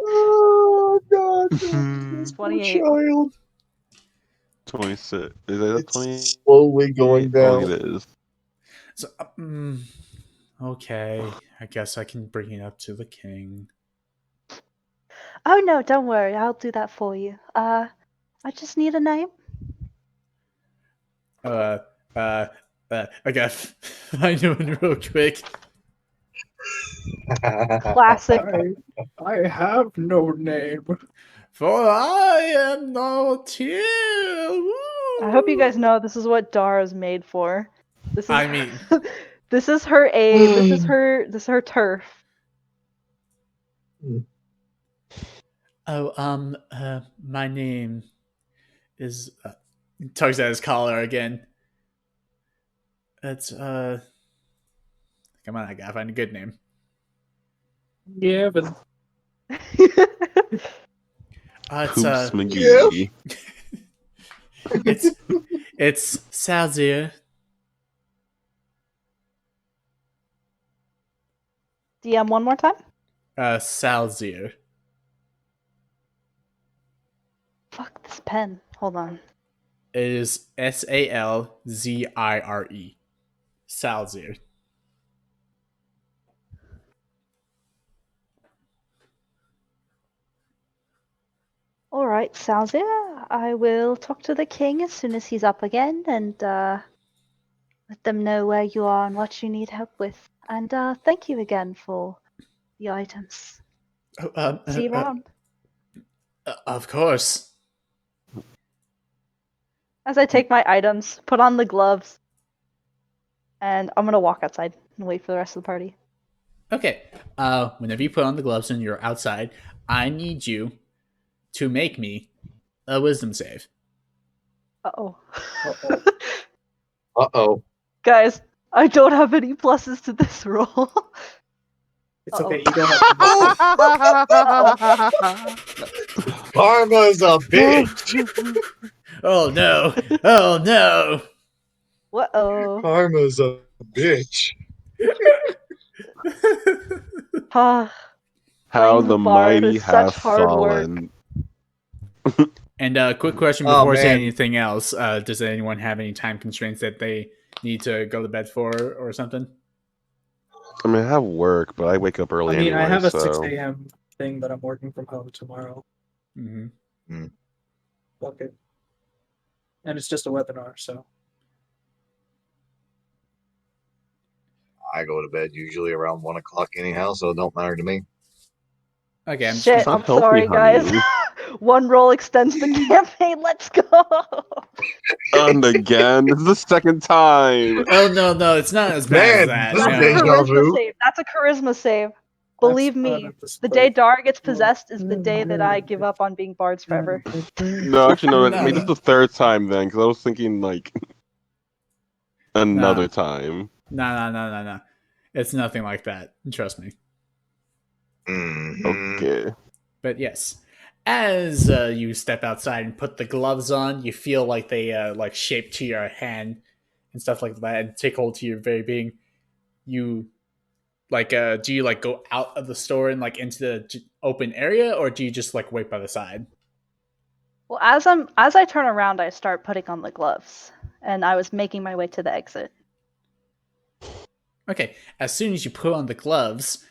Oh God, this poor 28. child. 26. Is that It's 20? slowly going Oh, down. it is. So, okay, I guess I can bring it up to the king. Oh no, don't worry, I'll do that for you. I just need a name. Uh, I gotta find one real quick. Classic. I have no name. For I am no tear. I hope you guys know this is what Dara's made for. This is I mean, this is her aid. This is her turf. my name is. Tugs at his collar again. It's Come on, I gotta find a good name. Yeah, but It's Hoops McGee. it's it's Salzir. DM one more time. Salzir. Fuck this pen. Hold on. It is Salzire. Salzir. All right, Salzir. I will talk to the king as soon as he's up again and let them know where you are and what you need help with. And thank you again for the items. See you around. Of course. As I take my items, put on the gloves, and I'm gonna walk outside and wait for the rest of the party. Okay. Whenever you put on the gloves and you're outside, I need you to make me a wisdom save. Uh-oh. Uh-oh. Guys, I don't have any pluses to this roll. it's Uh-oh. okay. You don't have to. Karma's a bitch. Oh no! Oh no! Uh-oh. Karma's a bitch. Ah, How playing the bard mighty is such have hard work. fallen. And quick question Oh, before saying man. anything else: does anyone have any time constraints that they need to go to bed for or something? I mean, I have work, but I wake up early I mean, anyway, I have a so 6 a.m. thing, but I'm working from home tomorrow. Mm-hmm. Fuck it. And it's just a webinar, so. I go to bed usually around 1 o'clock anyhow, so it don't matter to me. Okay, I'm just Shit, gonna... not I'm healthy, sorry, guys. honey. One roll extends the campaign. Let's go. And again, this is the second time. Oh no, it's not as bad as Man, that. this is That's a deja No. vu. charisma save. That's a charisma save. That's Believe part me, of the the day split. Dara gets possessed is the day that I give up on being bards forever. No, actually, no. I No, mean, this is the third time then, because I was thinking like another No. time. No. It's nothing like that. Trust me. Mhm. Okay. But yes, as you step outside and put the gloves on, you feel like they like shape to your hand and stuff like that, and take hold to your very being. You like, do you like go out of the store and like into the open area, or do you just like wait by the side? Well, as I turn around, I start putting on the gloves, and I was making my way to the exit. Okay, as soon as you put on the gloves,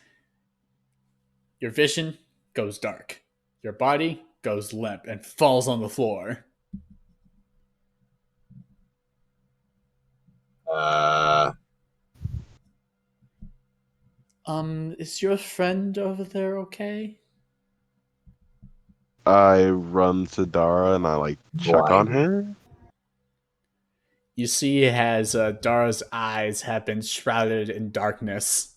your vision goes dark. Your body goes limp and falls on the floor. Uh, Is your friend over there okay? I run to Dara and I like check on Blimey. her. You see, as Dara's eyes have been shrouded in darkness,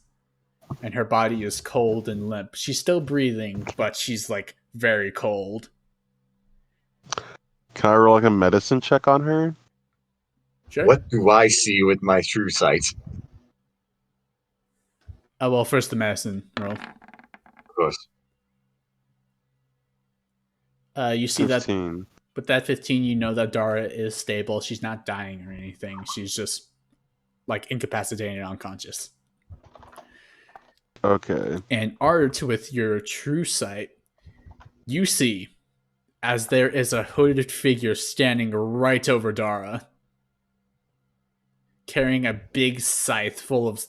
and her body is cold and limp. She's still breathing, but she's like very cold. Can I roll like a medicine check on her? Sure. What do I see with my true sight? Oh well, first the medicine roll. Of course. You see that 15. with that 15, you know that Dara is stable. She's not dying or anything. She's just like incapacitated and unconscious. Okay. And Art, with your true sight, you see as there is a hooded figure standing right over Dara, carrying a big scythe full of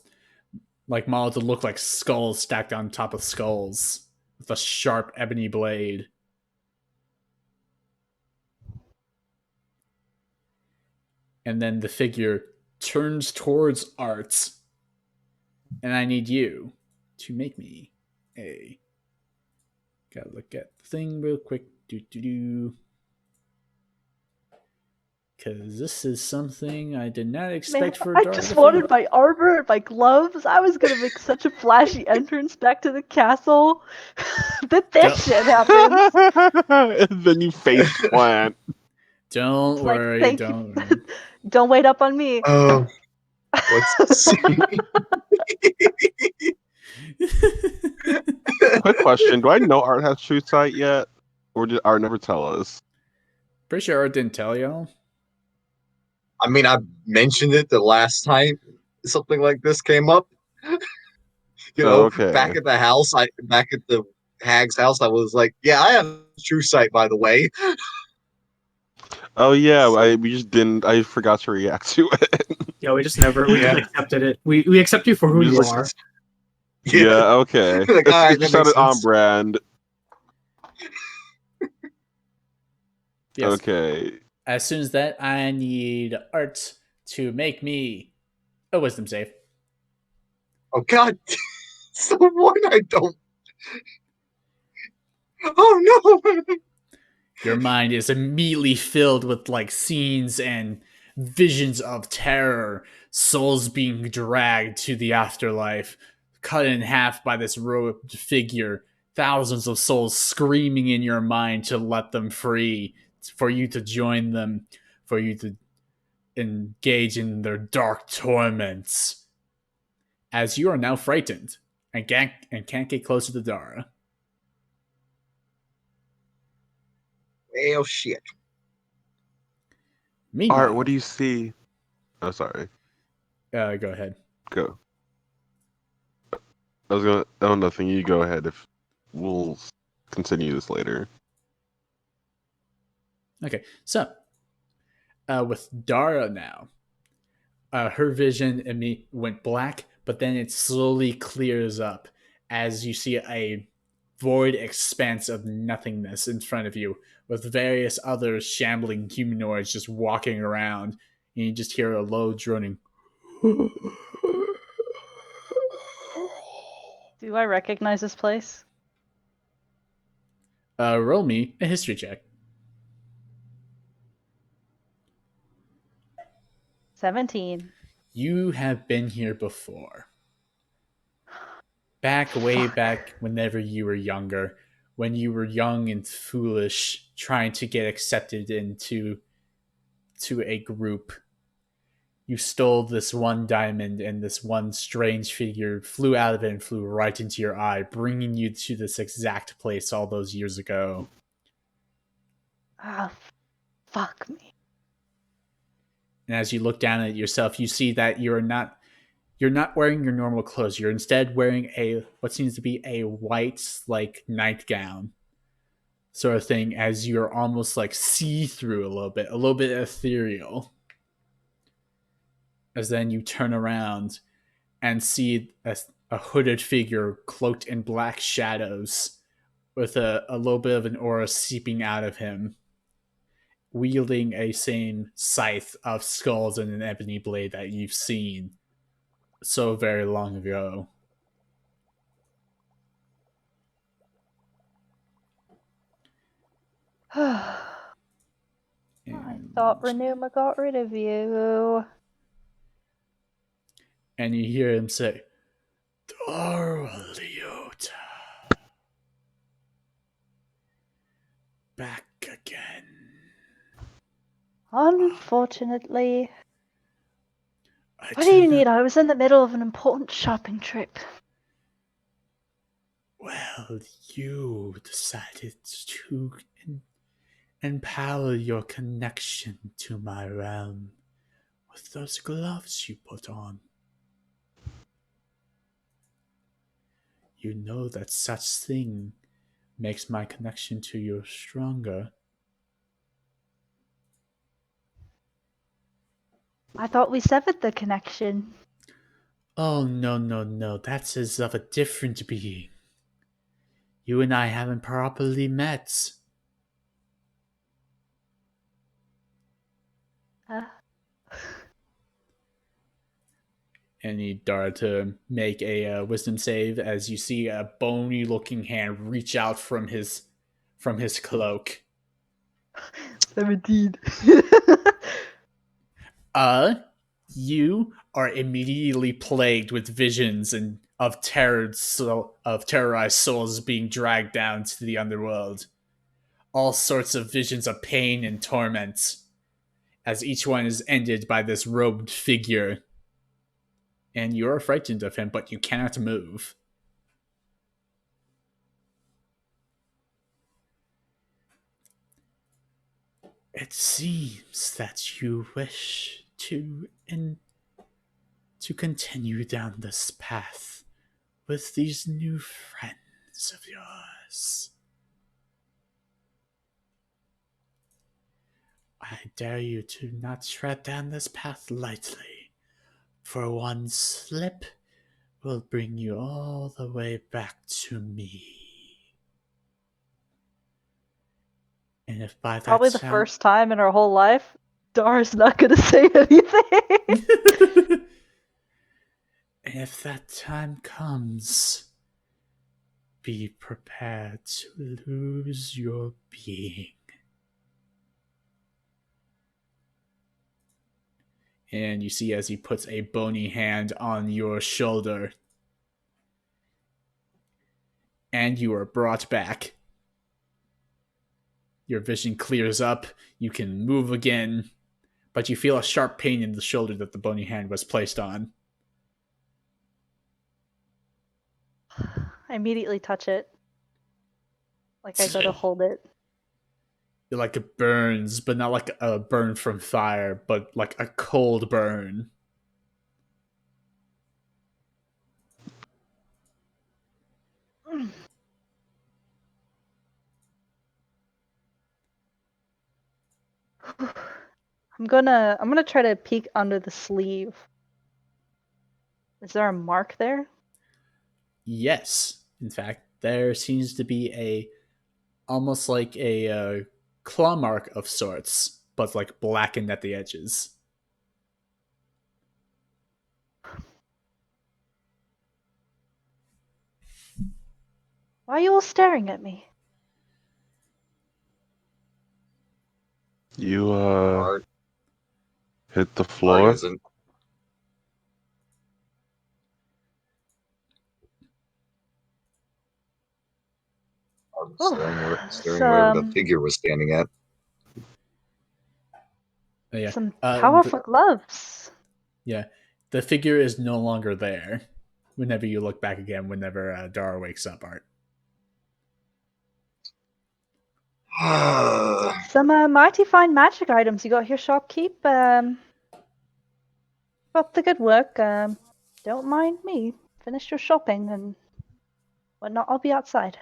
like modeled to look like skulls stacked on top of skulls with a sharp ebony blade. And then the figure turns towards Art, and I need you to make me a. Gotta look at the thing real quick. Because this is something I did not Man, expect for I Dara just to wanted fail. my armor and my gloves. I was gonna make such a flashy entrance back to the castle. Then this shit happens. And then you face plant. Don't It's like, worry, thank don't you. worry. Don't wait up on me. Let's see. Quick question: do I know Art has true sight yet, or did Art never tell us? Pretty sure Art didn't tell y'all. I mean, I mentioned it the last time something like this came up. Oh, okay. Back at the house, back at the hag's house, I was like, "Yeah, I have true sight, by the way." Oh yeah, So, we just didn't. I forgot to react to it. Yeah, we just Yeah. accepted it. We accept you for who We you just- are. Yeah. Okay. Like, all right, It that just makes sounded on sense. brand. Yes. Okay. As soon as that, I need Art to make me a wisdom save. Oh God, it's the one I don't. Oh no! Your mind is immediately filled with like scenes and visions of terror, souls being dragged to the afterlife, cut in half by this robed figure, thousands of souls screaming in your mind to let them free, for you to join them, for you to engage in their dark torments. As you are now frightened and can't get closer to Dara. Oh shit! Art, what Meanwhile, do you see? Oh, sorry. go ahead. Go. I was gonna. Oh, nothing. You go ahead. If we'll continue this later. Okay, so with Dara now, her vision went black, but then it slowly clears up as you see a void expanse of nothingness in front of you, with various other shambling humanoids just walking around, and you just hear a low droning. Do I recognize this place? Roll me a history check. 17. You have been here before. Way Fuck. back whenever you were younger, when you were young and foolish, trying to get accepted into a group. You stole this one diamond, and this one strange figure flew out of it and flew right into your eye, bringing you to this exact place all those years ago. Ah, fuck me. And as you look down at yourself, you see that you're not wearing your normal clothes. You're instead wearing a what seems to be a white like nightgown sort of thing, as you're almost like see through a little bit ethereal. As then you turn around and see a hooded figure cloaked in black shadows with a little bit of an aura seeping out of him, wielding a same scythe of skulls and an ebony blade that you've seen so very long ago. I thought And, Renuma got rid of you. and you hear him say, Dara Leota, back again. Unfortunately. I What do do you not. need? I was in the middle of an important shopping trip. Well, you decided to empower your connection to my realm with those gloves you put on. You know that such thing makes my connection to you stronger. I thought we severed the connection. Oh, no, no, no, that is of a different being. You and I haven't properly met. Huh? and need Dara to make a wisdom save as you see a bony looking hand reach out from his cloak. 17. You are immediately plagued with visions and of terrorized souls being dragged down to the underworld. All sorts of visions of pain and torment, as each one is ended by this robed figure. And you are frightened of him, but you cannot move. It seems that you wish to continue down this path with these new friends of yours. I dare you to not tread down this path lightly, for one slip will bring you all the way back to me. And if by that Probably the time... first time in our whole life, Dara's not gonna say anything. And if that time comes, be prepared to lose your being. And you see as he puts a bony hand on your shoulder. And you are brought back. Your vision clears up. You can move again. But you feel a sharp pain in the shoulder that the bony hand was placed on. I immediately touch it. Like I go to hold it. Like it burns, but not like a burn from fire, but like a cold burn. I'm gonna try to peek under the sleeve. Is there a mark there? Yes, in fact, there seems to be almost like a claw mark of sorts, but like blackened at the edges. Why are you all staring at me? You Art, hit the Art floor. isn't. I'm staring wherever the figure was standing at. Oh, yeah. Some powerful gloves. Yeah. The figure is no longer there whenever you look back again, whenever Dara wakes up, Art. Some mighty fine magic items you got here, shopkeep. Up the good work. Don't mind me. Finish your shopping and whatnot. I'll be outside.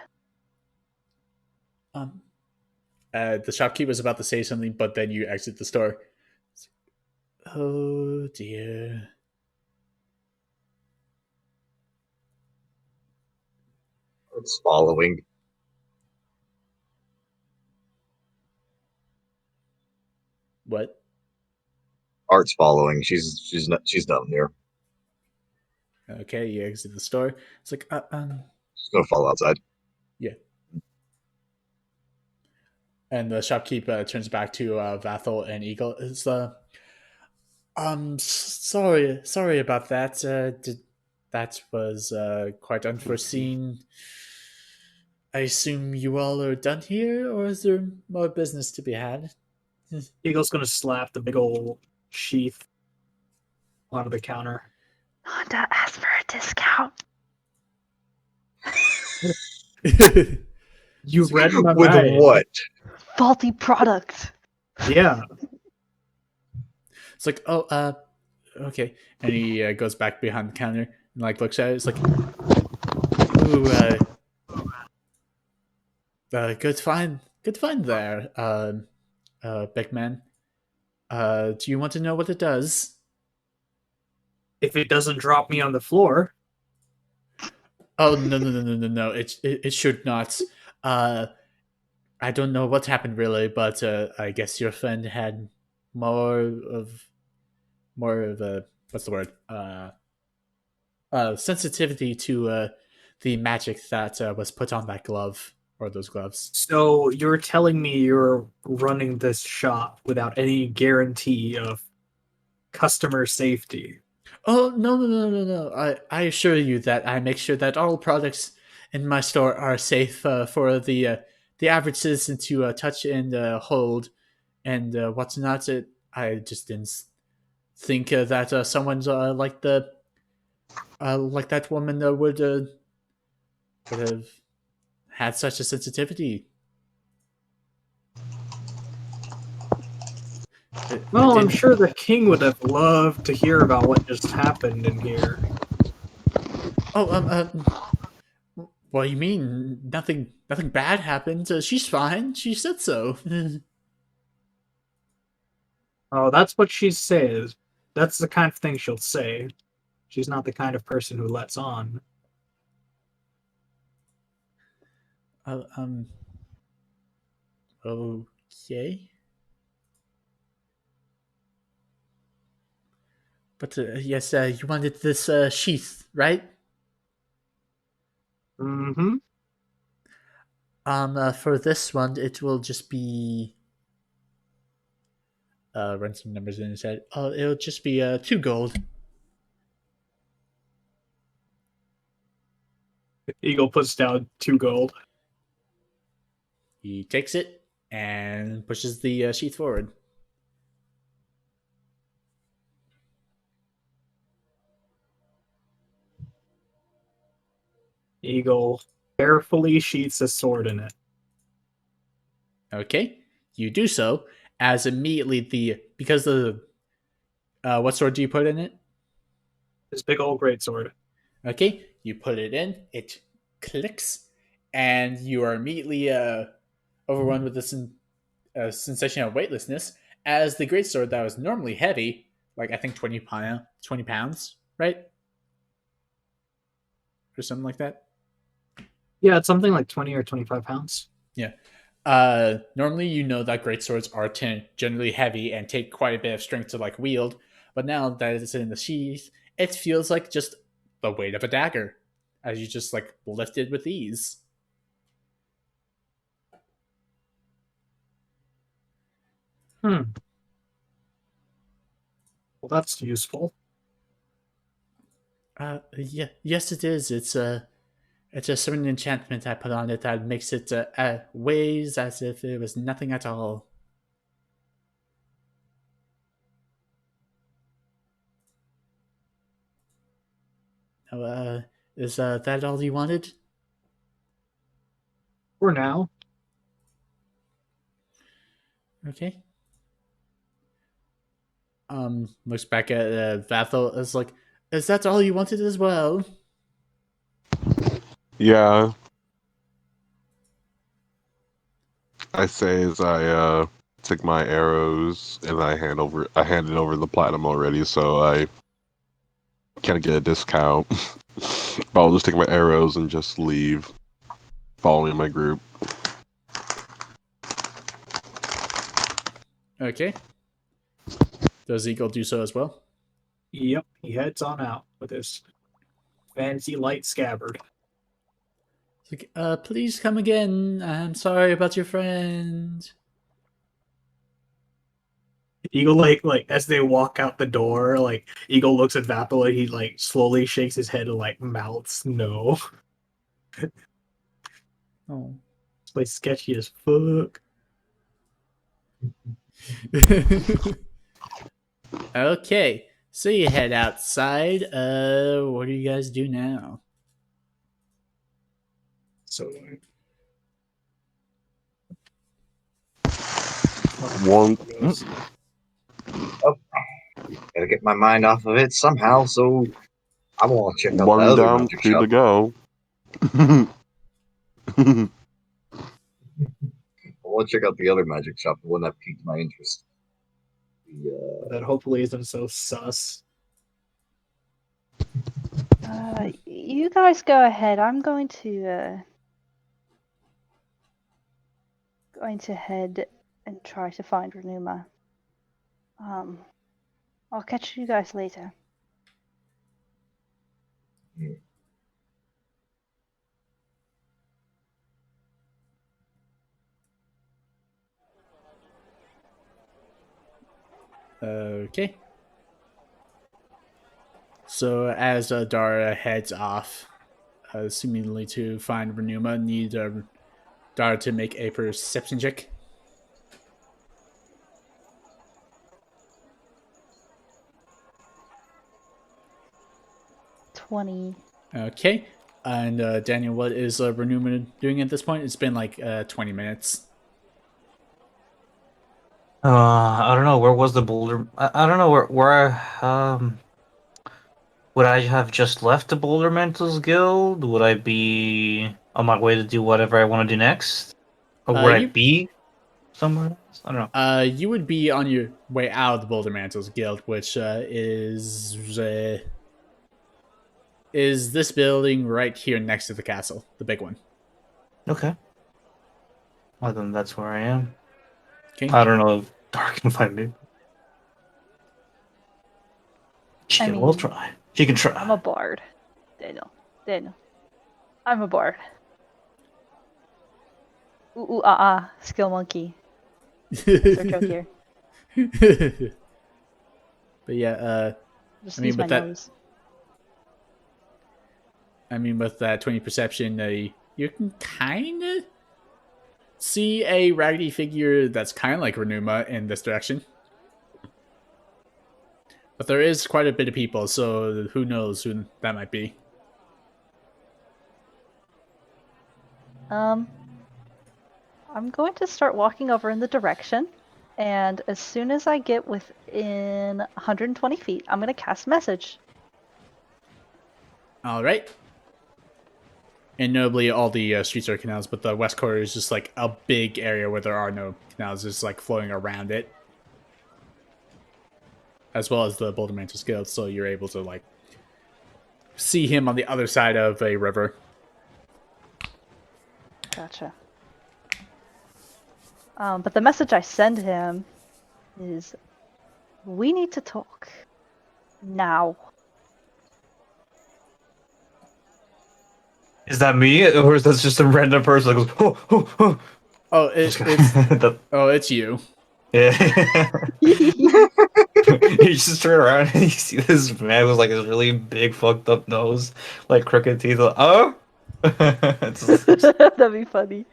The shopkeeper is about to say something, but then you exit the store. Oh dear. It's following. What? Art's following. She's done here. Okay, you exit the store. It's like, She's gonna follow outside. yeah. And the shopkeeper turns back to Vathel and Eagle. It's sorry about that. That was quite unforeseen. I assume you all are done here, or is there more business to be had? Eagle's gonna slap the big old sheath onto the counter. Nanda asked for a discount. You read my With mind. what? Faulty product. Yeah. It's like, oh, okay. And he goes back behind the counter and like looks at it. It's like, ooh, good find there, big man. Do you want to know what it does? If it doesn't drop me on the floor. Oh no! It should not. I don't know what happened really, but I guess your friend had more of a what's the word? sensitivity to the magic that was put on that glove or those gloves. So you're telling me you're running this shop without any guarantee of customer safety? Oh no! I assure you that I make sure that all products in my store are safe for the average citizen to touch and hold, and what's not. I just didn't think that someone like that woman would have had such a sensitivity. It Well, I'm didn't. sure the king would have loved to hear about what just happened in here. Oh, what do you mean? Nothing bad happened. She's fine. She said so. Oh, that's what she says. That's the kind of thing she'll say. She's not the kind of person who lets on. uh, um. Okay. But yes, you wanted this sheath, right? Mm-hmm. For this one, it will just be run some numbers in his head. It'll just be 2 gold. Eagle puts down 2 gold. He takes it and pushes the sheath forward. Eagle carefully sheaths a sword in it. Okay, you do so as immediately because the what sword do you put in it? His big old greatsword. Okay, you put it in, it clicks, and you are immediately overrun with this sensation of weightlessness as the greatsword that was normally heavy, like I think 20 pounds, right? Or something like that. Yeah, it's something like 20 or 25 pounds. Yeah. Normally, you know that greatswords are generally heavy and take quite a bit of strength to like wield, but now that it's in the sheath, it feels like just the weight of a dagger, as you just like lift it with ease. Hmm. Well, that's useful. Yeah, yes, it is. It's a certain enchantment I put on it that makes it weighs as if it was nothing at all. Oh, is that all you wanted? For now. Okay. Looks back at Vathel is like, is that all you wanted as well? Yeah, I say as I take my arrows and I handed over the platinum already, so I can't get a discount. But I'll just take my arrows and just leave, following my group. Okay. Does Eagle do so as well? Yep, he heads on out with his fancy light scabbard. It's like, please come again. I'm sorry about your friend. Eagle like as they walk out the door, like Eagle looks at Vapil and he like slowly shakes his head and like mouths no. Oh. It's like sketchy as fuck. Okay. So you head outside. What do you guys do now? So One, Oh, gotta get my mind off of it somehow, so I want to check out the one other down, magic two shop. to go. I want to check out the other magic shop, the one that piqued my interest. that hopefully isn't so sus. You guys go ahead. I'm going to head and try to find Renuma. I'll catch you guys later. Okay. So as Dara heads off, seemingly to find Renuma, need Dara to make a perception check. 20. Okay. And Daniel, what is Renuma doing at this point? It's been like 20 minutes. I don't know. Where was the boulder? I don't know where. Would I have just left the Boulder Mentals Guild? Would I be on my way to do whatever I want to do next? Or would I You be somewhere else? I don't know. you would be on your way out of the Boulder Mantles Guild, which is this building right here next to the castle, the big one. Okay. Well, then that's where I am. Okay. I don't know if Dark can find me. She I can mean, well try. She can try. I'm a bard. Daniel. I'm a bard. Skill monkey. Insert joke here. But yeah, Just I mean, use my with that- nose. with that 20 perception, you can kind of see a raggedy figure that's kind of like Renuma in this direction. But there is quite a bit of people, so who knows who that might be. I'm going to start walking over in the direction, and as soon as I get within 120 feet, I'm going to cast message. All right. And notably, all the streets are canals, but the west corner is just like a big area where there are no canals, just like flowing around it, as well as the Boulder Mantis Guild. So you're able to like see him on the other side of a river. Gotcha. But the message I send him is, we need to talk. Now. Is that me, or is that just a random person that goes, oh? Oh, it's it's you. Yeah. You just turn around and you see this man with like this really big fucked up nose, like crooked teeth. Like, oh, That'd be funny.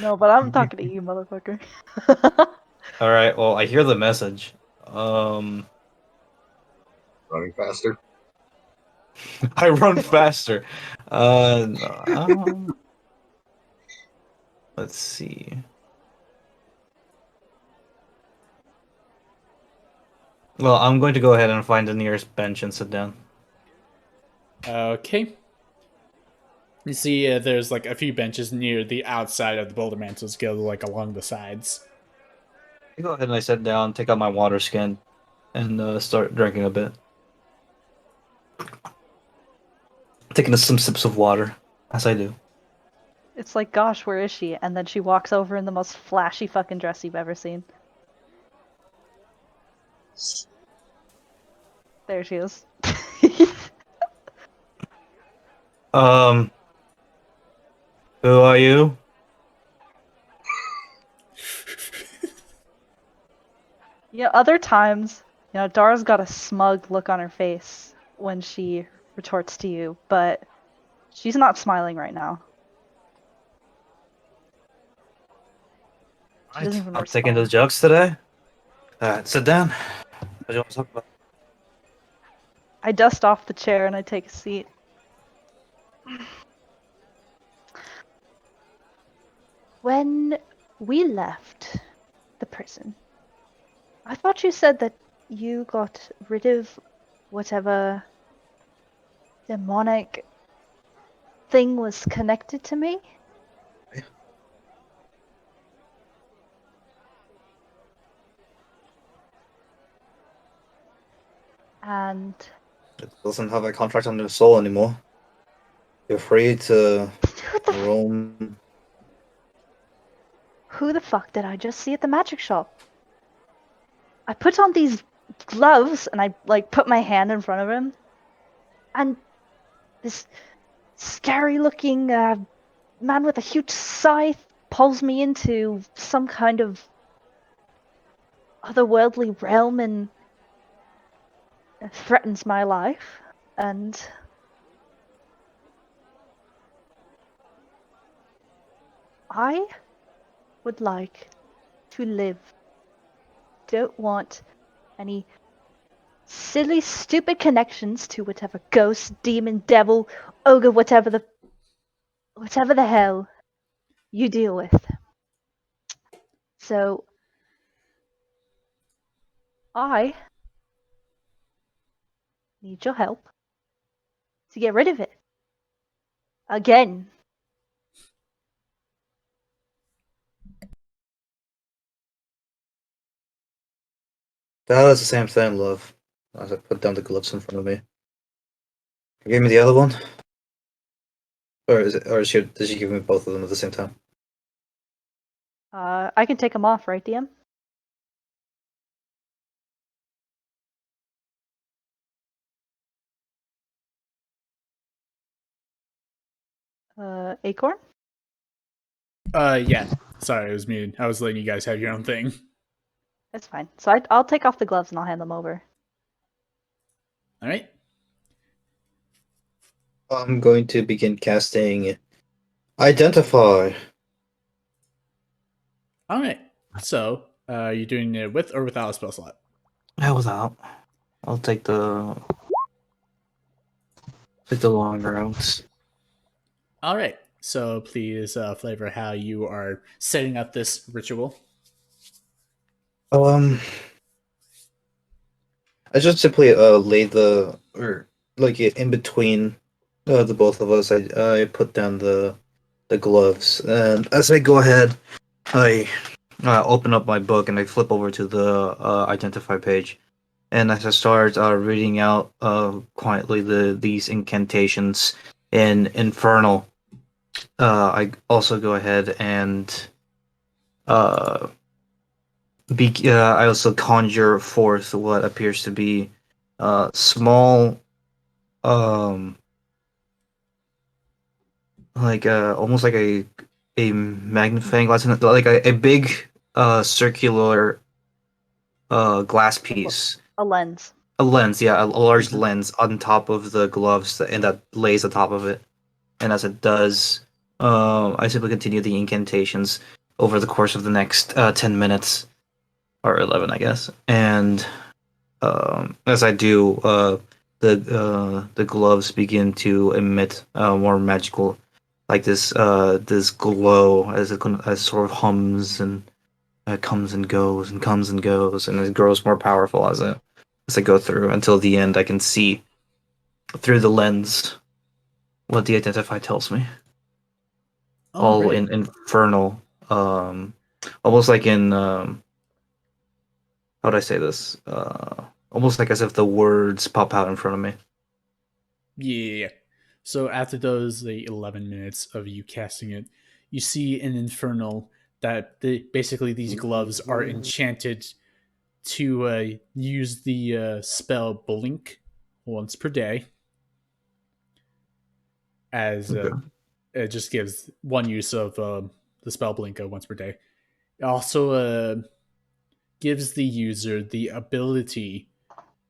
No, but I'm talking to you, motherfucker. all right. Well, I hear the message. Running faster. I run faster. Let's see. Well, I'm going to go ahead and find the nearest bench and sit down. Okay. You see, there's like a few benches near the outside of the Boulder Mantles Guild, like along the sides. I go ahead and I sit down, take out my water skin, and start drinking a bit. Taking some sips of water, as I do. It's like, gosh, where is she? And then she walks over in the most flashy fucking dress you've ever seen. There she is. Who are you? Other times, Dara's got a smug look on her face when she retorts to you, but she's not smiling right now. She doesn't even I'm taking respond. the jugs today. Sit down. What do you want to talk about? I dust off the chair and I take a seat. When we left the prison, I thought you said that you got rid of whatever demonic thing was connected to me? Yeah. And It doesn't have a contract on your soul anymore. You're free to roam. who the fuck did I just see at the magic shop? I put on these gloves and I put my hand in front of him, and this scary-looking man with a huge scythe pulls me into some kind of otherworldly realm and threatens my life. And I would like to live. Don't want any silly, stupid connections to whatever ghost, demon, devil, ogre, whatever the hell you deal with. So I need your help to get rid of it. Again. That was the same thing, love. As I put down the gloves in front of me. Give me the other one, or does she give me both of them at the same time? I can take them off, right, DM? Acorn? Yeah. Sorry, I was muted. I was letting you guys have your own thing. That's fine. So I'll take off the gloves and I'll hand them over. All right. I'm going to begin casting Identify. All right. So, you're doing it with or without a spell slot? That was out. I'll take the long routes. All right. So, please flavor how you are setting up this ritual. I just simply lay like in between the both of us. I put down the gloves, and as I go ahead, I open up my book and I flip over to the identify page, and as I start reading out quietly these incantations in Infernal, I also go ahead and uh, I also conjure forth what appears to be small, um, like almost like a magnifying glass, like a big circular glass piece, A lens. a lens, yeah, a large Mhm. lens on top of the gloves, and that lays on top of it. And as it does, I simply continue the incantations over the course of the next 10 minutes or 11, I guess, and as I do, the gloves begin to emit more magical, like this glow as sort of hums and comes and goes and comes and goes, and it grows more powerful as I go through until the end. I can see through the lens what the identify tells me, All all right. in infernal, almost like in how would I say this? Almost like as if the words pop out in front of me. Yeah. So after those 11 minutes of you casting it, you see in Infernal that basically these gloves are enchanted to use the spell Blink once per day, as Okay. it just gives one use of the spell Blink once per day. It also gives the user the ability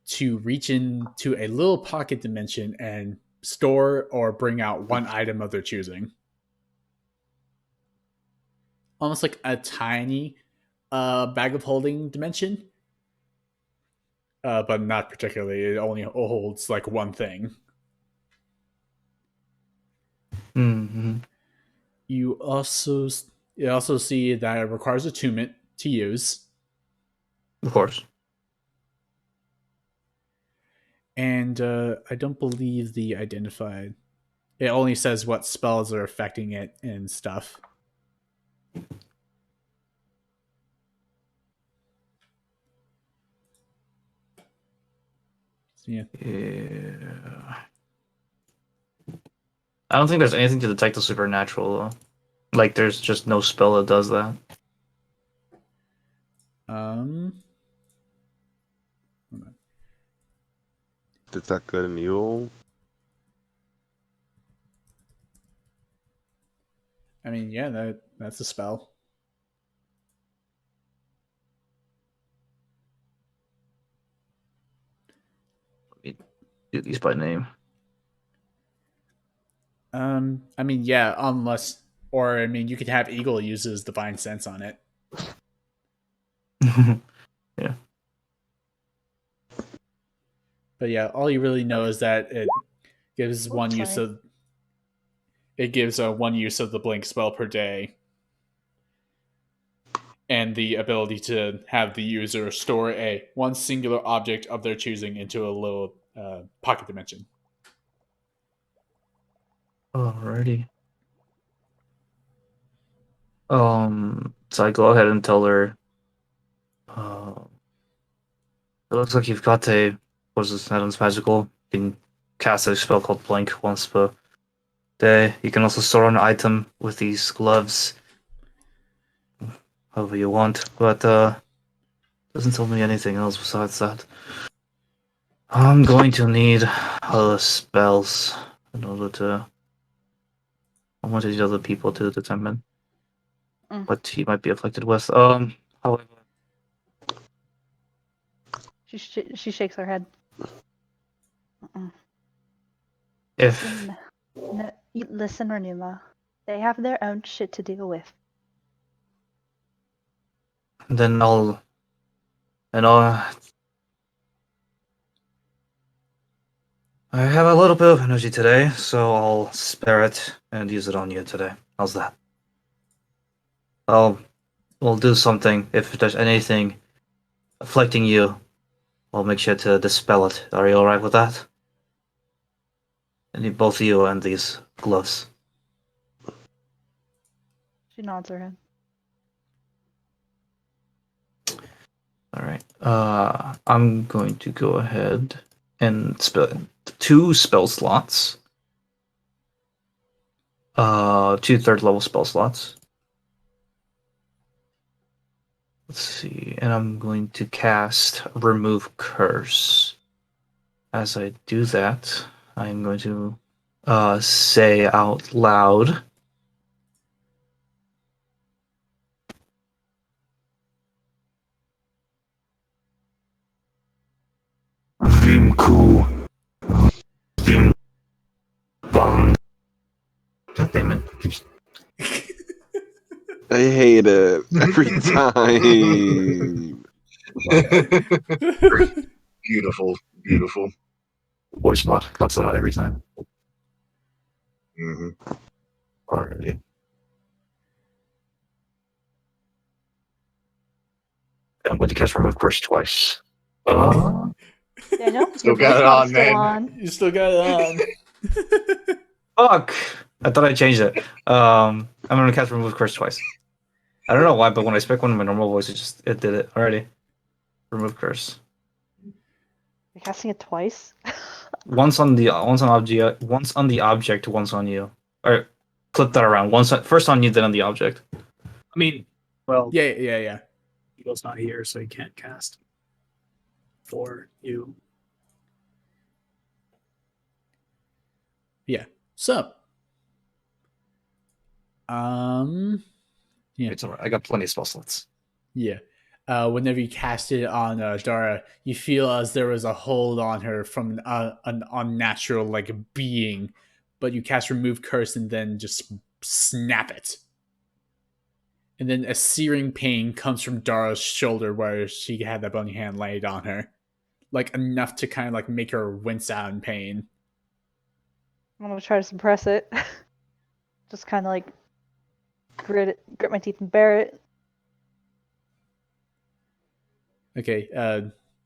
to reach into a little pocket dimension and store or bring out one item of their choosing. Almost like a tiny bag of holding dimension, but not particularly. It only holds like one thing. Mm-hmm. You also see that it requires attunement to use, Of course. and I don't believe the identified. It only says what spells are affecting it and stuff. So, yeah. Yeah. I don't think there's anything to detect the supernatural though. Like there's just no spell that does that. Um. Detect good and evil. I mean, yeah, that's a spell. Do these by name. I mean, yeah, unless, or I mean, you could have Eagle uses Divine Sense on it. Yeah. But yeah, all you really know is that it gives Oops, one use sorry. of it gives one use of the blink spell per day, and the ability to have the user store one singular object of their choosing into a little pocket dimension. Alrighty. So I go ahead and tell her. It looks like you've got a. What's this? Item's magical. You can cast a spell called Blink once per day. You can also store an item with these gloves, however you want. But doesn't tell me anything else besides that. I'm going to need other spells in order to. I want these other people to determine what he might be afflicted with. However, She shakes her head. if Listen, Renuma. They have their own shit to deal with. then I'll I have a little bit of energy today, so I'll spare it and use it on you today. How's that? We'll do something. If there's anything afflicting you, I'll make sure to dispel it. Are you alright with that? I need both you and these gloves. She nods her head. Alright. I'm going to go ahead and spell 2 spell slots. 2 third level spell slots. Let's see, and I'm going to cast Remove Curse. As I do that, I'm going to say out loud. Vimku. God damn it. I hate it every time. Beautiful, beautiful. Voice spot cuts it out every time. Hmm. Alrighty. I'm going to cast Remove Curse twice. Daniel, Still your got voice it mod on, is still man. on. You still got it on. Fuck! I thought I changed it. I'm going to cast Remove Curse twice. I don't know why, but when I speak one in my normal voice, it did it already. Remove Curse. You're casting it twice? Once on the object, once on you. Or flip that around. First on you, then on the object. I mean, well, yeah. Eagle's not here, so he can't cast for you. Yeah. So, yeah. It's alright. I got plenty of spell slots. Yeah. Whenever you cast it on Dara, you feel as there was a hold on her from an unnatural like being, but you cast Remove Curse and then just snap it. And then a searing pain comes from Dara's shoulder where she had that bony hand laid on her. Like enough to kind of like make her wince out in pain. I'm gonna try to suppress it. Just kind of like grit my teeth and bear it. Okay,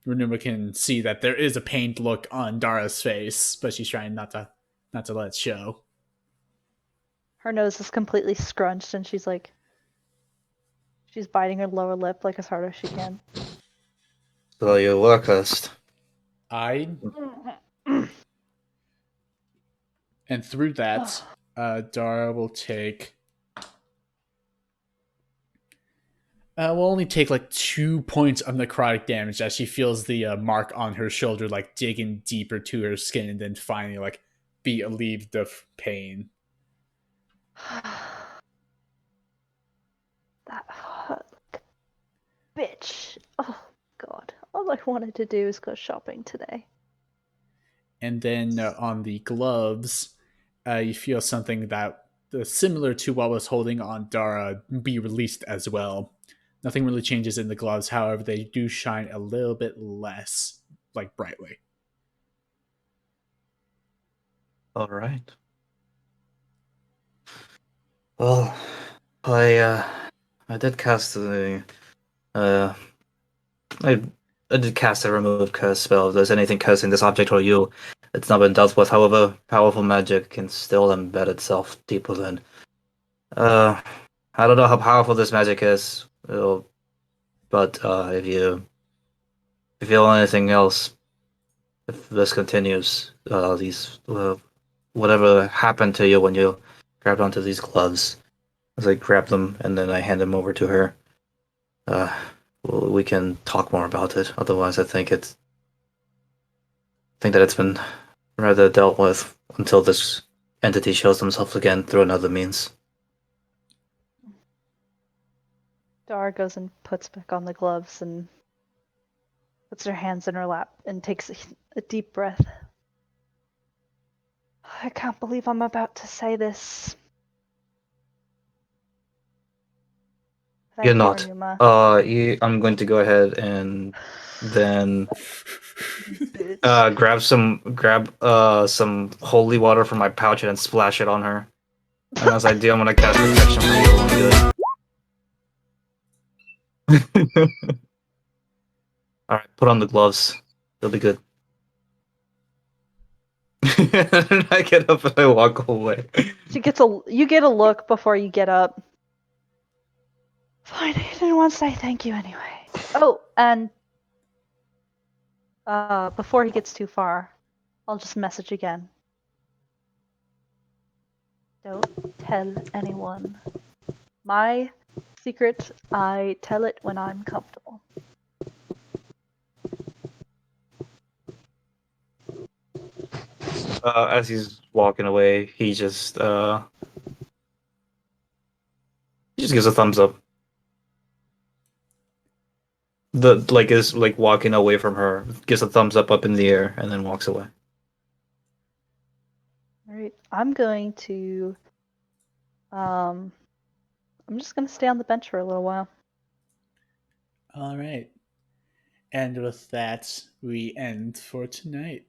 Renuma can see that there is a pained look on Dara's face, but she's trying not to let it show. Her nose is completely scrunched, and she's biting her lower lip like as hard as she can. So you were cursed. And through that, Dara will take. Will only take like 2 points of necrotic damage as she feels the mark on her shoulder like digging deeper to her skin, and then finally like be relieved of pain. bitch. Oh, God. All I wanted to do is go shopping today. And then on the gloves, you feel something that similar to what was holding on Dara be released as well. Nothing really changes in the gloves, however, they do shine a little bit less, like brightly. All right. Well, I I did cast the uh I I did cast a remove curse spell. If there's anything cursing this object or you, it's not been dealt with. However, powerful magic can still embed itself deep within. Uh, I don't know how powerful this magic is, but if you feel anything else, if this continues, these whatever happened to you when you grabbed onto these gloves, as I grab them and then I hand them over to her. Uh, we can talk more about it. Otherwise, I think that it's been rather dealt with until this entity shows themselves again through another means. Dara goes and puts back on the gloves and puts her hands in her lap and takes a deep breath. I can't believe I'm about to say this. You're Thank you, not. Ryuma. I'm going to go ahead and then Bitch. grab some holy water from my pouch and then splash it on her. And as I do, I'm gonna cast protection for evil and good. All right, put on the gloves. They'll be good. I get up and I walk away. You get a look before you get up. Fine, I didn't want to say thank you anyway. Oh, and before he gets too far, I'll just message again. Don't tell anyone. My secret, I tell it when I'm comfortable. As he's walking away, he just gives a thumbs up. Is like walking away from her, gives a thumbs up in the air, and then walks away. Alright, I'm going to I'm just gonna stay on the bench for a little while. All right. And with that, we end for tonight.